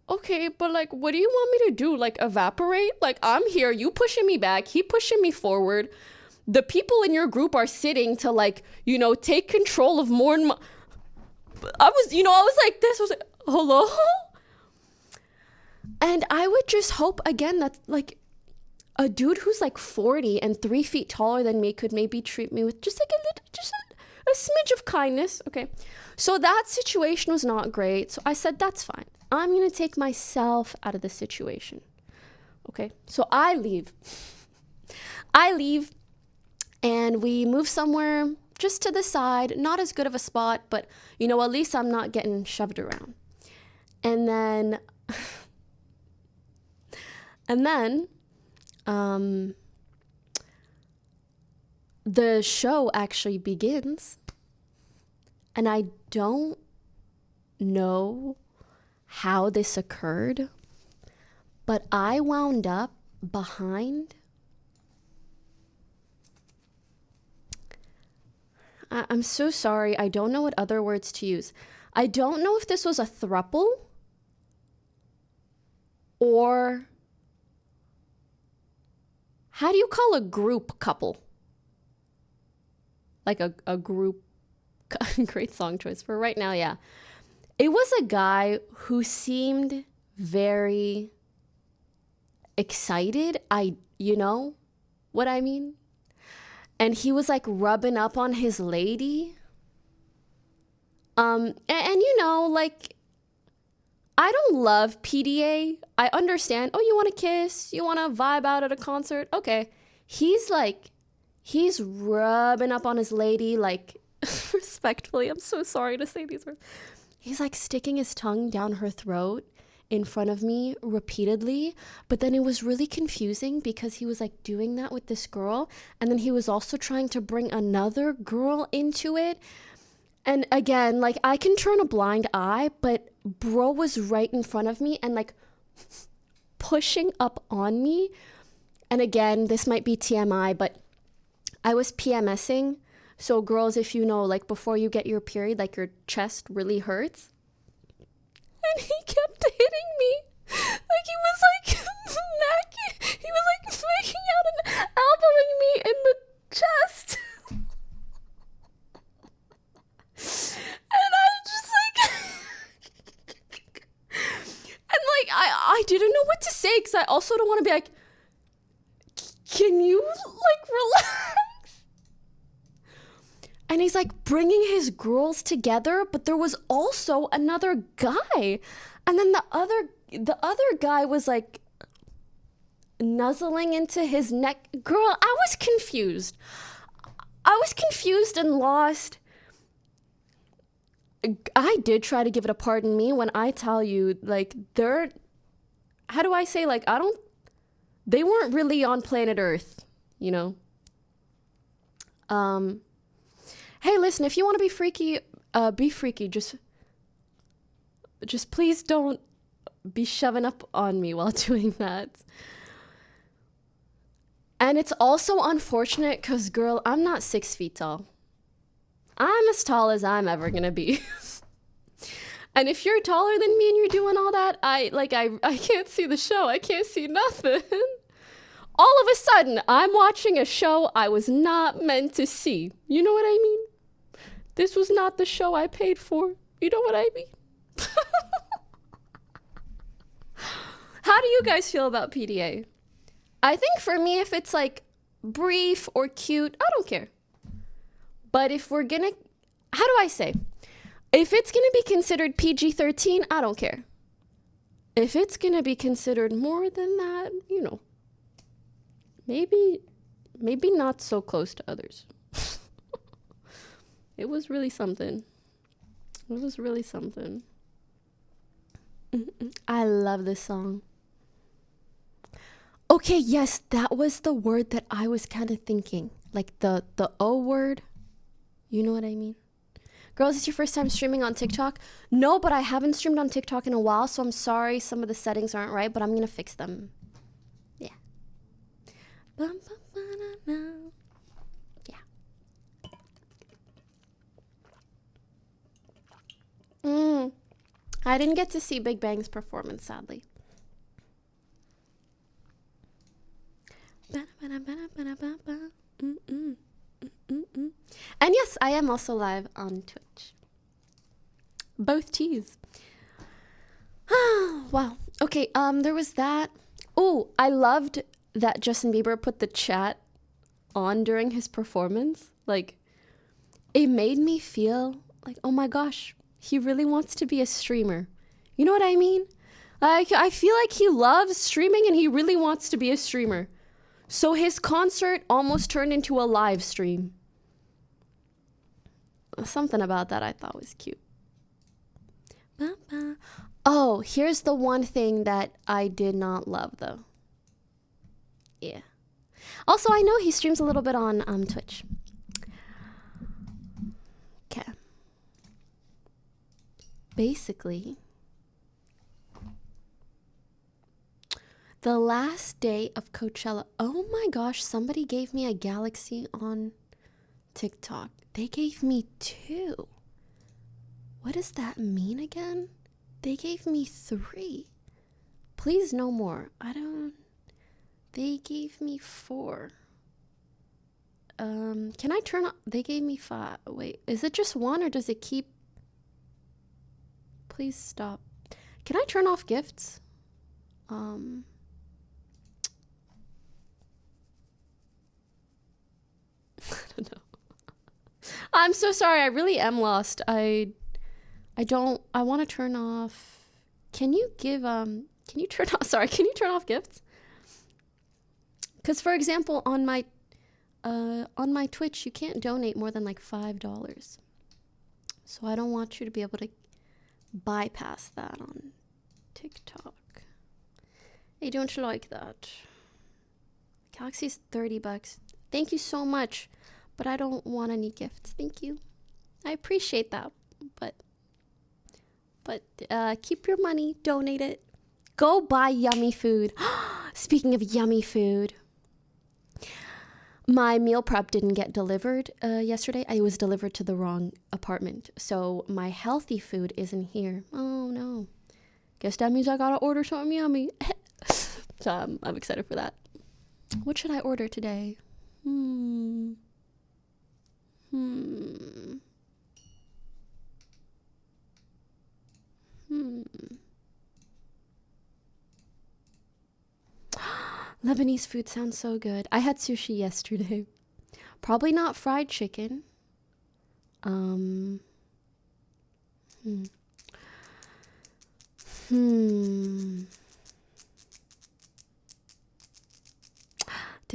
okay, but like, what do you want me to do? Like, evaporate? Like, I'm here, you pushing me back, he pushing me forward. The people in your group are sitting to like, you know, take control of more and more. I was like this, I was like, hello? And I would just hope again that like a dude who's like 40 and 3 feet taller than me could maybe treat me with just like a smidge of kindness. Okay. So that situation was not great. So I said, that's fine. I'm going to take myself out of the situation. Okay. So I leave and we move somewhere just to the side, not as good of a spot, but you know, at least I'm not getting shoved around. And then the show actually begins, and I don't know how this occurred, but I wound up behind. I'm so sorry. I don't know what other words to use. I don't know if this was a throuple or how do you call a group couple? Like a group. Great song choice for right now, yeah. It was a guy who seemed very excited. You know what I mean? And he was like rubbing up on his lady. And you know, like, I don't love PDA. I understand. Oh, you want to kiss? You want to vibe out at a concert? Okay. He's rubbing up on his lady, like, respectfully. I'm so sorry to say these words. He's like sticking his tongue down her throat in front of me repeatedly. But then it was really confusing because he was like doing that with this girl. And then he was also trying to bring another girl into it. And again, like, I can turn a blind eye, but bro was right in front of me and like pushing up on me. And again, this might be TMI, but I was PMSing. So girls, if you know, like before you get your period, like your chest really hurts. And he kept hitting me. Like he was like he was like making out and elbowing me in the chest. And I just like and like I didn't know what to say because I also don't want to be like, can you like relax? And he's like bringing his girls together, but there was also another guy. And then the other guy was like nuzzling into his neck. Girl, I was confused. And lost. I did try to give it a pardon me when I tell you, like, how do I say, like, they weren't really on planet Earth, you know? Hey, listen, if you want to be freaky, just Just please don't be shoving up on me while doing that. And it's also unfortunate because, girl, I'm not 6 feet tall. I'm as tall as I'm ever gonna be. And if you're taller than me and you're doing all that, I can't see the show. I can't see nothing. All of a sudden, I'm watching a show I was not meant to see. You know what I mean? This was not the show I paid for. You know what I mean? How do you guys feel about PDA? I think for me, if it's like brief or cute, I don't care. But if we're gonna, how do I say? If it's gonna be considered PG-13, I don't care. If it's gonna be considered more than that, you know, maybe not so close to others. It was really something. It was really something. I love this song. Okay, yes, that was the word that I was kind of thinking. Like the O word. You know what I mean? Girls, it's your first time streaming on TikTok? No, but I haven't streamed on TikTok in a while, so I'm sorry some of the settings aren't right, but I'm going to fix them. Yeah. Yeah. I didn't get to see Big Bang's performance, sadly. And yes, I am also live on Twitch. Both T's. Wow. Okay, there was that. Oh, I loved that Justin Bieber put the chat on during his performance. Like, it made me feel like, oh my gosh, he really wants to be a streamer. You know what I mean? I feel like he loves streaming and he really wants to be a streamer. So his concert almost turned into a live stream. Something about that I thought was cute. Oh, here's the one thing that I did not love, though. Yeah. Also, I know he streams a little bit on Twitch. Okay. Basically, the last day of Coachella. Oh my gosh, somebody gave me a galaxy on TikTok. They gave me 2. What does that mean again? They gave me 3. Please no more. They gave me 4. Can I turn off? They gave me 5. Wait, is it just 1 or does it keep? Please stop. Can I turn off gifts? I don't know. I'm so sorry. I really am lost. I want to turn off. Can you turn off gifts? Cuz for example, on my Twitch, you can't donate more than like $5. So I don't want you to be able to bypass that on TikTok. I don't like that. Galaxy's $30. Thank you so much. But I don't want any gifts. Thank you. I appreciate that. But keep your money. Donate it. Go buy yummy food. Speaking of yummy food. My meal prep didn't get delivered yesterday. It was delivered to the wrong apartment. So my healthy food isn't here. Oh, no. Guess that means I gotta order something yummy. So I'm excited for that. What should I order today? Lebanese food sounds so good. I had sushi yesterday. Probably not fried chicken. Din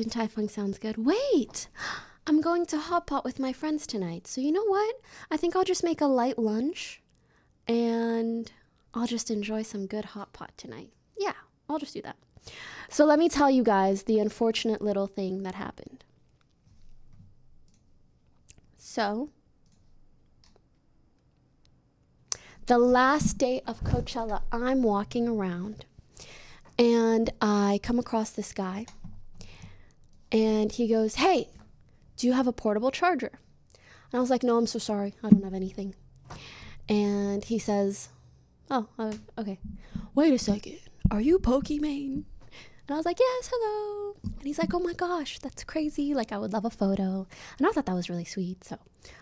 Tai Fung sounds good. Wait! I'm going to Hot Pot with my friends tonight. So you know what? I think I'll just make a light lunch and I'll just enjoy some good Hot Pot tonight. Yeah, I'll just do that. So let me tell you guys the unfortunate little thing that happened. So The last day of Coachella, I'm walking around and I come across this guy and he goes, "Hey, do you have a portable charger?" And I was like, "No, I'm so sorry. I don't have anything." And he says, "Oh, okay. Wait a second. Are you Pokimane?" And I was like, "Yes, hello." And he's like, "Oh my gosh, that's crazy. Like, I would love a photo." And I thought that was really sweet. So,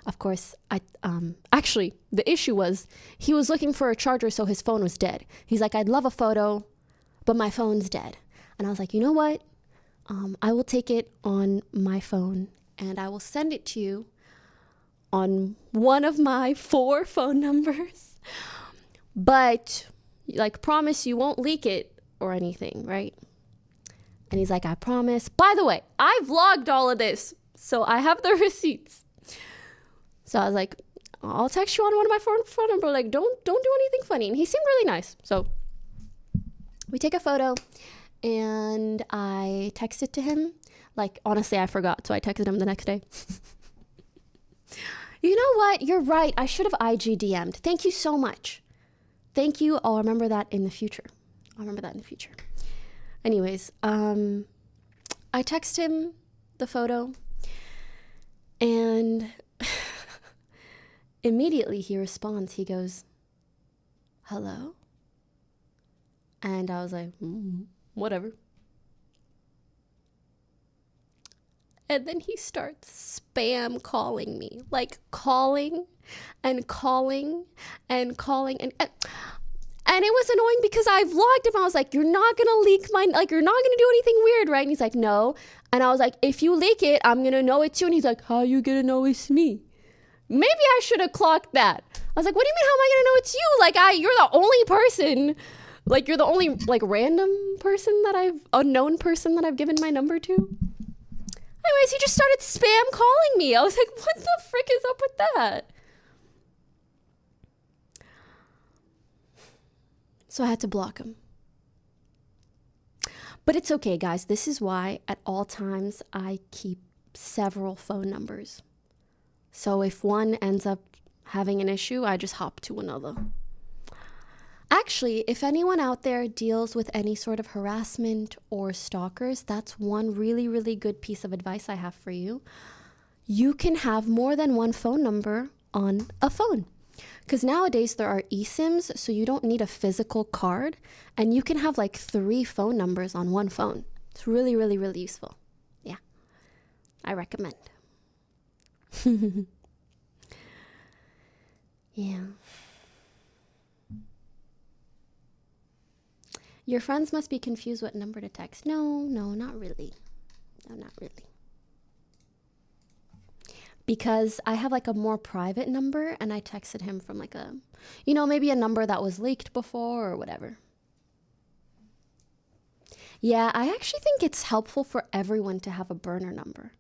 of course, actually, the issue was he was looking for a charger, so his phone was dead. He's like, "I'd love a photo, but my phone's dead." And I was like, "You know what? I will take it on my phone and I will send it to you on one of my 4 phone numbers. But, like, promise you won't leak it or anything, right?" And he's like, "I promise." By the way, I vlogged all of this, so I have the receipts. So I was like, "I'll text you on one of my phone number. Like, don't do anything funny." And he seemed really nice. So we take a photo, and I texted to him. Like, honestly, I forgot, so I texted him the next day. You know what? You're right. I should have IG DM'd. Thank you so much. Thank you. I'll remember that in the future. Anyways, I text him the photo, and immediately he responds. He goes, "Hello?" And I was like, whatever. And then he starts spam calling me, like calling and calling and calling. And it was annoying because I vlogged him. I was like, "You're not going to leak my, like, you're not going to do anything weird, right?" And he's like, "No." And I was like, "If you leak it, I'm going to know it's you." And he's like, "How you going to know it's me?" Maybe I should have clocked that. I was like, "What do you mean, how am I going to know it's you? Like, you're the only person, like, you're the only, like, random person unknown person that I've given my number to." Anyways, he just started spam calling me. I was like, what the frick is up with that? So I had to block him. But it's okay, guys. This is why at all times I keep several phone numbers. So if one ends up having an issue, I just hop to another. Actually, if anyone out there deals with any sort of harassment or stalkers, that's one really, really good piece of advice I have for you. You can have more than one phone number on a phone. Because nowadays there are eSIMs, so you don't need a physical card, and you can have like 3 phone numbers on one phone. It's really, really, really useful. Yeah, I recommend. Yeah. Your friends must be confused what number to text. No, not really. No, not really. Because I have like a more private number, and I texted him from like a, maybe a number that was leaked before or whatever. Yeah, I actually think it's helpful for everyone to have a burner number.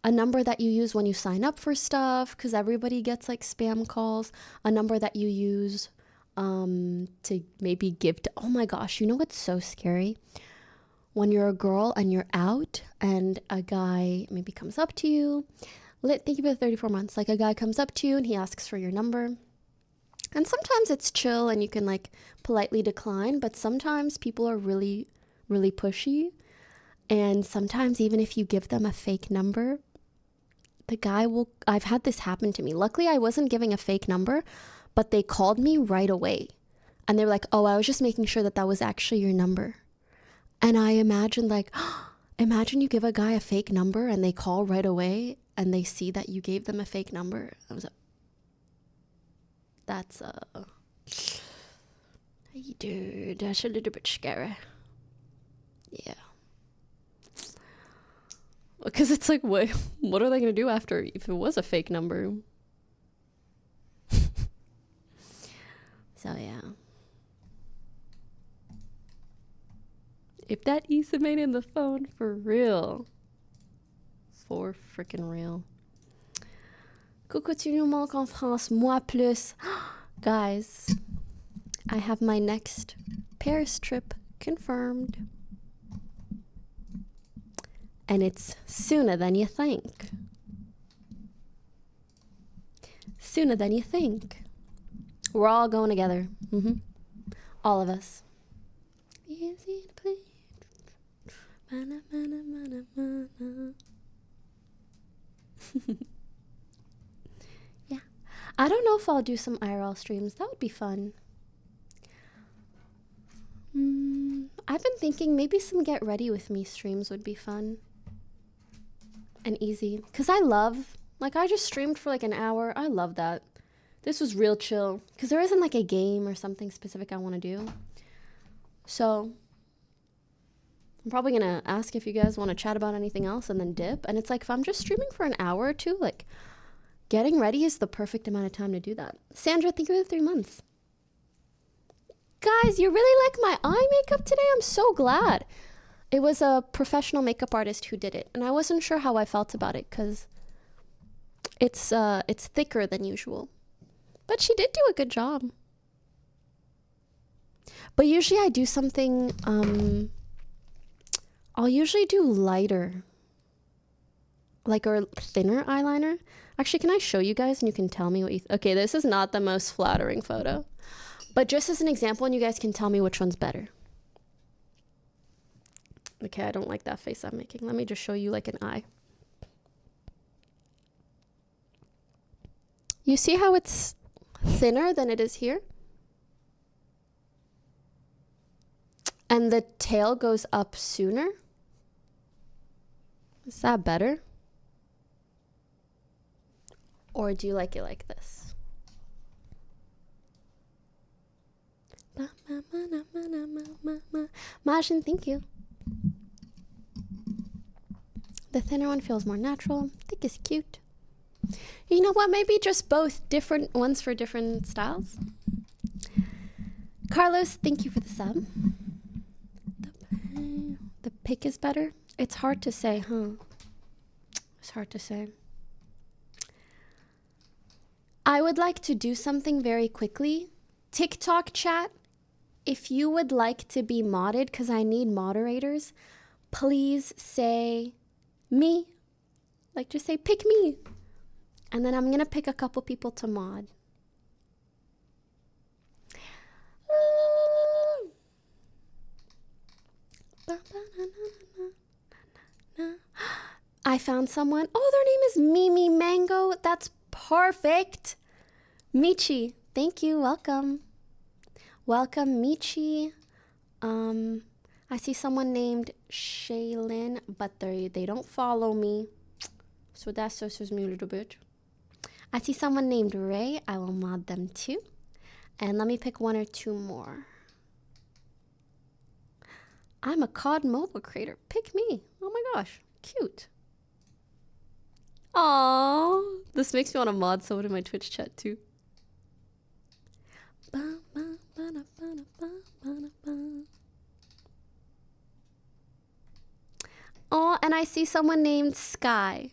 A number that you use when you sign up for stuff, because everybody gets like spam calls. A number that you use to maybe give to, oh my gosh, you know what's so scary? When you're a girl and you're out and a guy maybe comes up to you, think about 34 months, like a guy comes up to you and he asks for your number. And sometimes it's chill and you can like politely decline, but sometimes people are really, really pushy. And sometimes even if you give them a fake number, the guy will, I've had this happen to me. Luckily I wasn't giving a fake number, but they called me right away. And they were like, "Oh, I was just making sure that was actually your number." And I imagined like, imagine you give a guy a fake number and they call right away and they see that you gave them a fake number. I was like, dude, that's a little bit scary. Yeah. Because it's like, what are they going to do after if it was a fake number? So, yeah. If that eSIM ain't in the phone, for real. For freaking real. Coucou, tu nous manques en France, moi plus. Guys, I have my next Paris trip confirmed. And it's sooner than you think. Sooner than you think. We're all going together. All of us. Easy to play. Mana, mana, mana, mana. Yeah. I don't know if I'll do some IRL streams. That would be fun. I've been thinking maybe some get ready with me streams would be fun. And easy. Because I love, like, I just streamed for like an hour. I love that. This was real chill. Because there isn't like a game or something specific I want to do. So I'm probably going to ask if you guys want to chat about anything else and then dip. And it's like, if I'm just streaming for an hour or two, like, getting ready is the perfect amount of time to do that. Sandra, thank you for the 3 months. Guys, you really like my eye makeup today? I'm so glad. It was a professional makeup artist who did it. And I wasn't sure how I felt about it because it's thicker than usual. But she did do a good job. But usually I do something, I'll usually do lighter, like a thinner eyeliner. Actually, can I show you guys and you can tell me what you okay, this is not the most flattering photo. But just as an example, and you guys can tell me which one's better. Okay, I don't like that face I'm making. Let me just show you like an eye. You see how it's thinner than it is here? And the tail goes up sooner? Is that better? Or do you like it like this? Majin, thank you. The thinner one feels more natural. Thick is cute. You know what? Maybe just both different ones for different styles. Carlos, thank you for the sub. The pick is better. It's hard to say, huh? It's hard to say. I would like to do something very quickly. TikTok chat, if you would like to be modded, because I need moderators, please say me. Like, just say, pick me. And then I'm going to pick a couple people to mod. I found someone. Oh, their name is Mimi Mango. That's perfect. Michi, thank you. Welcome. Welcome, Michi. I see someone named Shaylin, but they don't follow me. So that's just me a little bit. I see someone named Ray. I will mod them too. And let me pick 1 or 2 more. I'm a COD mobile creator. Pick me. Oh my gosh. Cute. Aww. This makes me want to mod someone in my Twitch chat too. Oh, and I see someone named Sky.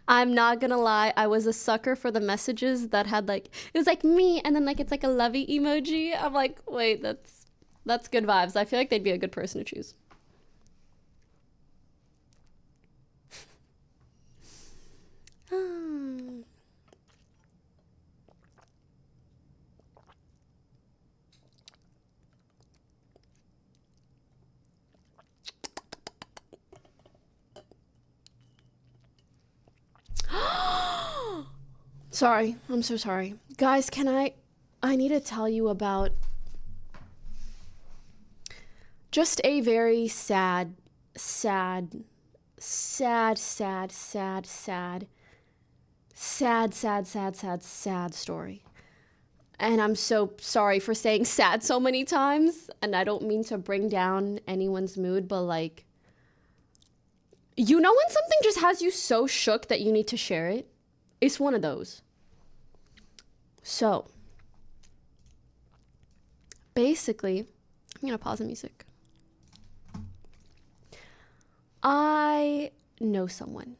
I'm not gonna lie, I was a sucker for the messages that had like, it was like me, and then like it's like a lovey emoji. I'm like, wait, that's good vibes. I feel like they'd be a good person to choose. Sorry, I'm so sorry. Guys, I need to tell you about just a very sad story. And I'm so sorry for saying sad so many times, and I don't mean to bring down anyone's mood, but like, you know when something just has you so shook that you need to share it? It's one of those. So, basically, I'm gonna pause the music. I know someone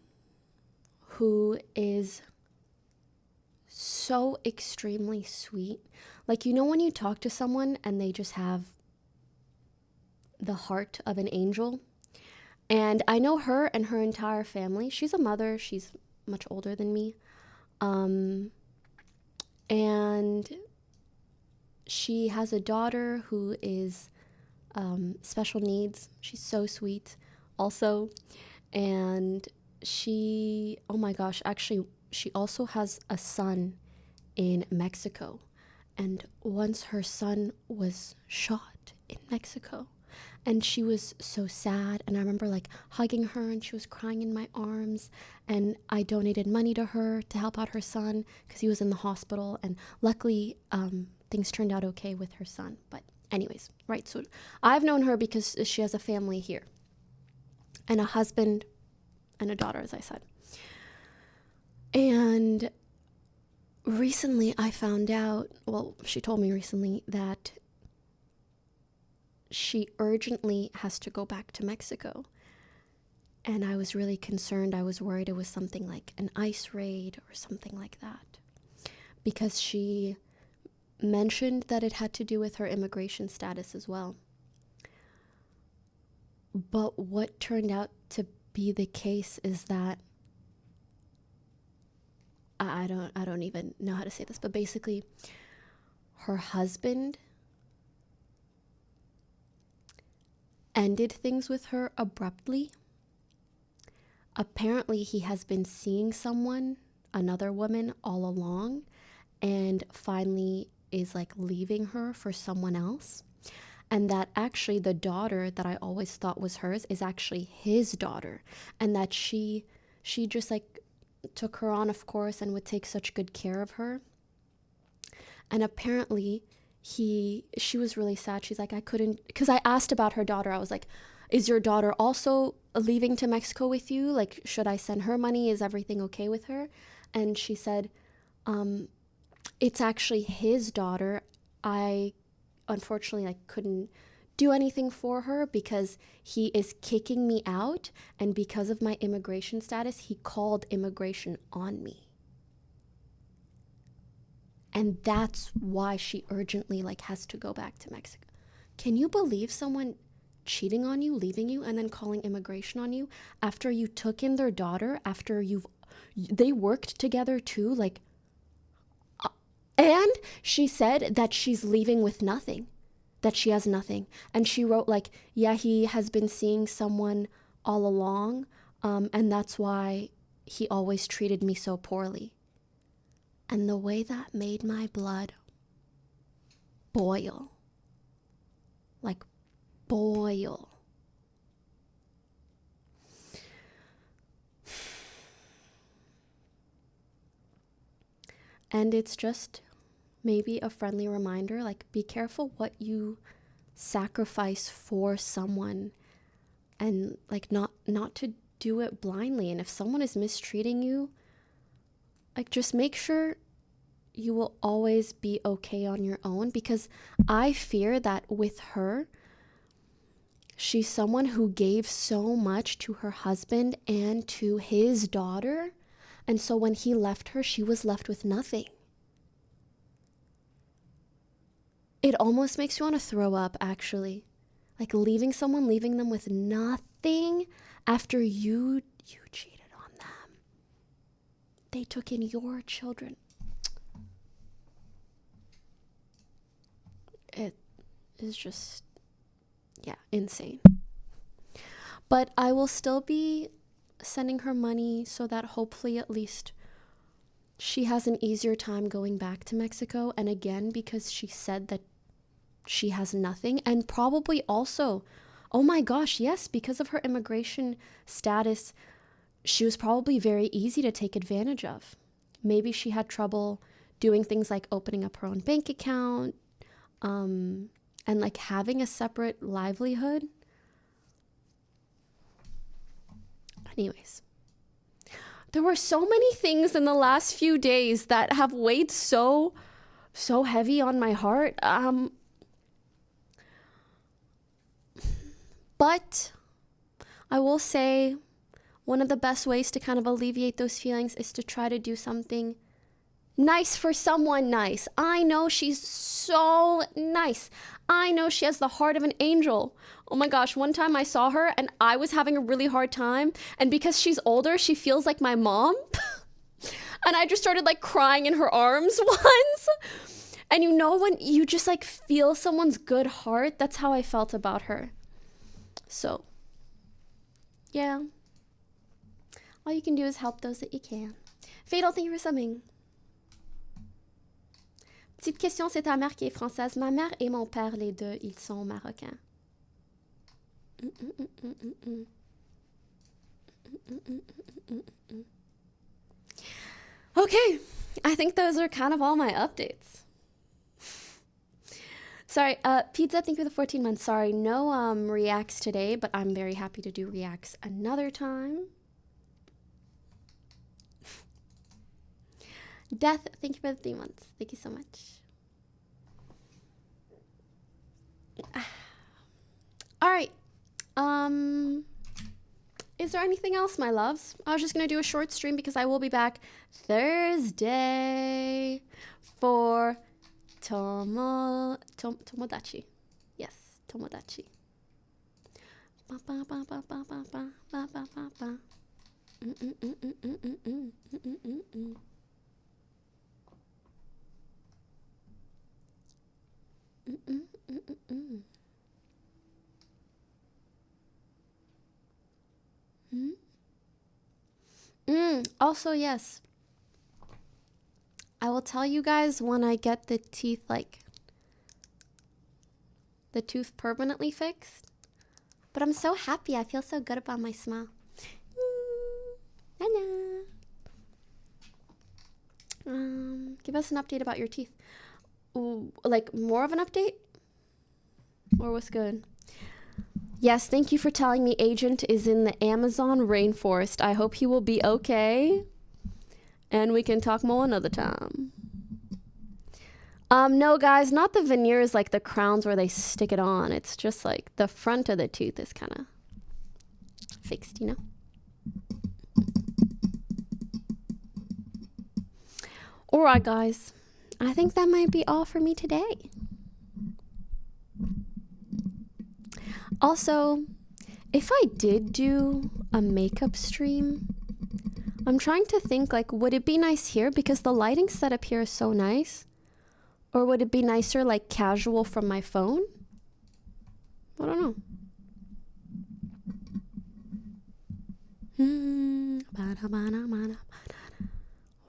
who is so extremely sweet. Like, you know when you talk to someone and they just have the heart of an angel? And I know her and her entire family. She's a mother. She's much older than me. And she has a daughter who is special needs. She's so sweet also. And she, oh my gosh, actually, she also has a son in Mexico. And once her son was shot in Mexico, and she was so sad. And I remember like hugging her, and she was crying in my arms. And I donated money to her to help out her son because he was in the hospital. And luckily, things turned out okay with her son. But anyways, right. So I've known her because she has a family here and a husband and a daughter, as I said. And recently I found out, well, she told me recently that she urgently has to go back to Mexico. And I was really concerned. I was worried it was something like an ICE raid or something like that, because she mentioned that it had to do with her immigration status as well. But what turned out to be the case is that I don't even know how to say this, but basically her husband ended things with her abruptly. Apparently he has been seeing someone, another woman, all along, and finally is like leaving her for someone else. And that actually the daughter that I always thought was hers is actually his daughter, and that she just like took her on, of course, and would take such good care of her. And apparently she was really sad. She's like, I couldn't, because I asked about her daughter. I was like, is your daughter also leaving to Mexico with you? Like, should I send her money? Is everything okay with her? And she said, it's actually his daughter. I unfortunately couldn't do anything for her because he is kicking me out, and because of my immigration status, he called immigration on me. And that's why she urgently has to go back to Mexico. Can you believe someone cheating on you, leaving you, and then calling immigration on you after you took in their daughter, after they worked together too, and she said that she's leaving with nothing, that she has nothing. And she wrote yeah, he has been seeing someone all along, and that's why he always treated me so poorly. And the way that made my blood boil, boil. And it's just maybe a friendly reminder, be careful what you sacrifice for someone, and not to do it blindly. And if someone is mistreating you, just make sure you will always be okay on your own, because I fear that with her, she's someone who gave so much to her husband and to his daughter. And so when he left her, she was left with nothing. It almost makes you want to throw up, actually. Leaving them with nothing after you cheated on them. They took in your children. It is just, insane. But I will still be sending her money so that hopefully at least she has an easier time going back to Mexico. And again, because she said that she has nothing, and probably also, oh my gosh, yes, because of her immigration status, she was probably very easy to take advantage of. Maybe she had trouble doing things like opening up her own bank account, and having a separate livelihood. Anyways, there were so many things in the last few days that have weighed so heavy on my heart. But I will say one of the best ways to kind of alleviate those feelings is to try to do something nice for someone nice. I know she's so nice. I know she has the heart of an angel. Oh my gosh, one time I saw her and I was having a really hard time. And because she's older, she feels like my mom. And I just started crying in her arms once. And you know when you just like feel someone's good heart? That's how I felt about her. So, yeah. All you can do is help those that you can. Fatal, thank you for subbing. Petite question, c'est ta mère qui est française. Ma mère et mon père, les deux, ils sont marocains. Okay, I think those are kind of all my updates. Sorry, Pizza, thank you for the 14 months. Sorry, no reacts today, but I'm very happy to do reacts another time. Death, thank you for the 3 months. Thank you so much. All right. Is there anything else, my loves? I was just going to do a short stream because I will be back Thursday for Tomodachi. Yes, Tomodachi. Also, yes, I will tell you guys when I get the teeth, like the tooth permanently fixed. But I'm so happy. I feel so good about my smile. Give us an update about your teeth. Ooh, like more of an update? Or what's good? Yes, thank you for telling me Agent is in the Amazon rainforest. I hope he will be okay. And we can talk more another time. No, guys, not the veneers like the crowns where they stick it on. It's just like the front of the tooth is kind of fixed, you know? All right, guys. I think that might be all for me today. Also, if I did do a makeup stream, I'm trying to think, like, would it be nice here? Because the lighting setup here is so nice. Or would it be nicer, like, casual from my phone? I don't know.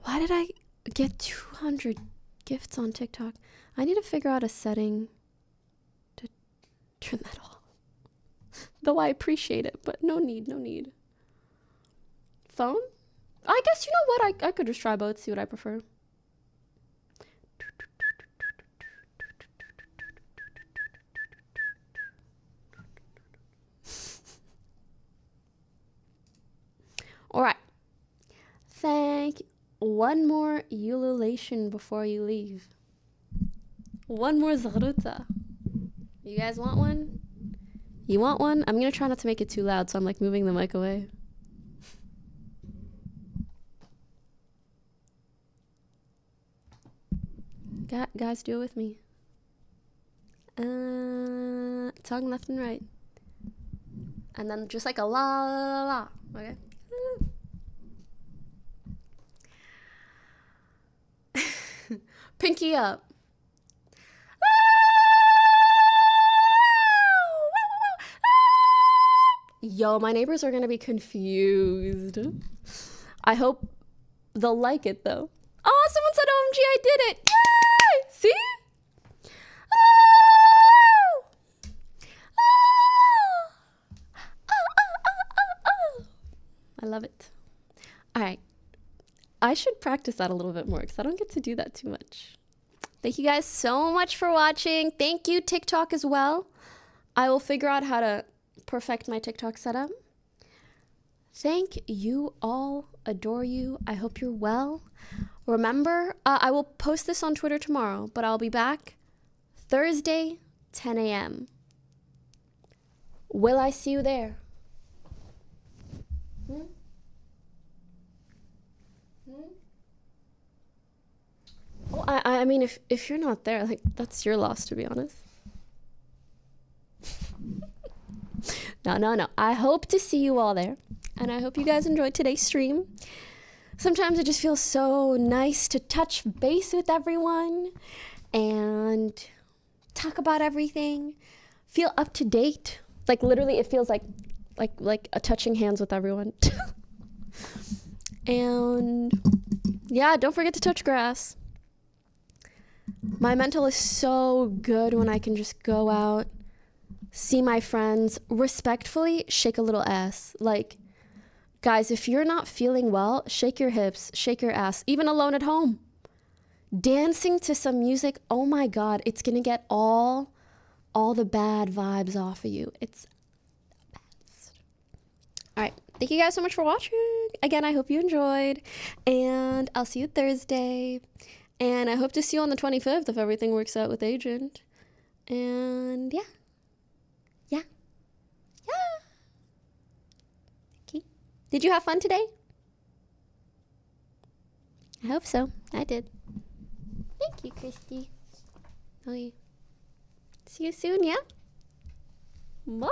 Why did I get 200 gifts on TikTok? I need to figure out a setting to turn that off. Though I appreciate it, but no need, no need. Phone? I guess, you know what? I could just try both, see what I prefer. All right. Thank you. One more ululation before you leave. One more zaruta. You guys want one? You want one? I'm going to try not to make it too loud, so I'm like moving the mic away. Guys, do it with me. Tongue left and right. And then just like a la la la la. Okay? Pinky up. Yo, my neighbors are gonna be confused. I hope they'll like it though. Oh, someone said OMG, I did it. Yay! See? I love it. All right. I should practice that a little bit more because I don't get to do that too much. Thank you guys so much for watching. Thank you, TikTok, as well. I will figure out how to perfect my TikTok setup. Thank you all. Adore you. I hope you're well. Remember, I will post this on Twitter tomorrow, but I'll be back Thursday, 10 a.m. Will I see you there? Well, I mean, if you're not there, like, that's your loss, to be honest. No. I hope to see you all there. And I hope you guys enjoyed today's stream. Sometimes it just feels so nice to touch base with everyone and talk about everything, feel up to date. Like literally it feels like a touching hands with everyone. And yeah, don't forget to touch grass. My mental is so good when I can just go out, see my friends, respectfully shake a little ass. Like, guys, if you're not feeling well, shake your hips, shake your ass, even alone at home. Dancing to some music, oh my God, it's gonna get all the bad vibes off of you. It's the best. All right, thank you guys so much for watching. Again, I hope you enjoyed, and I'll see you Thursday. And I hope to see you on the 25th if everything works out with Agent. And yeah. Okay. Did you have fun today? I hope so. I did. Thank you, Christy. Okay. See you soon, yeah? Bye.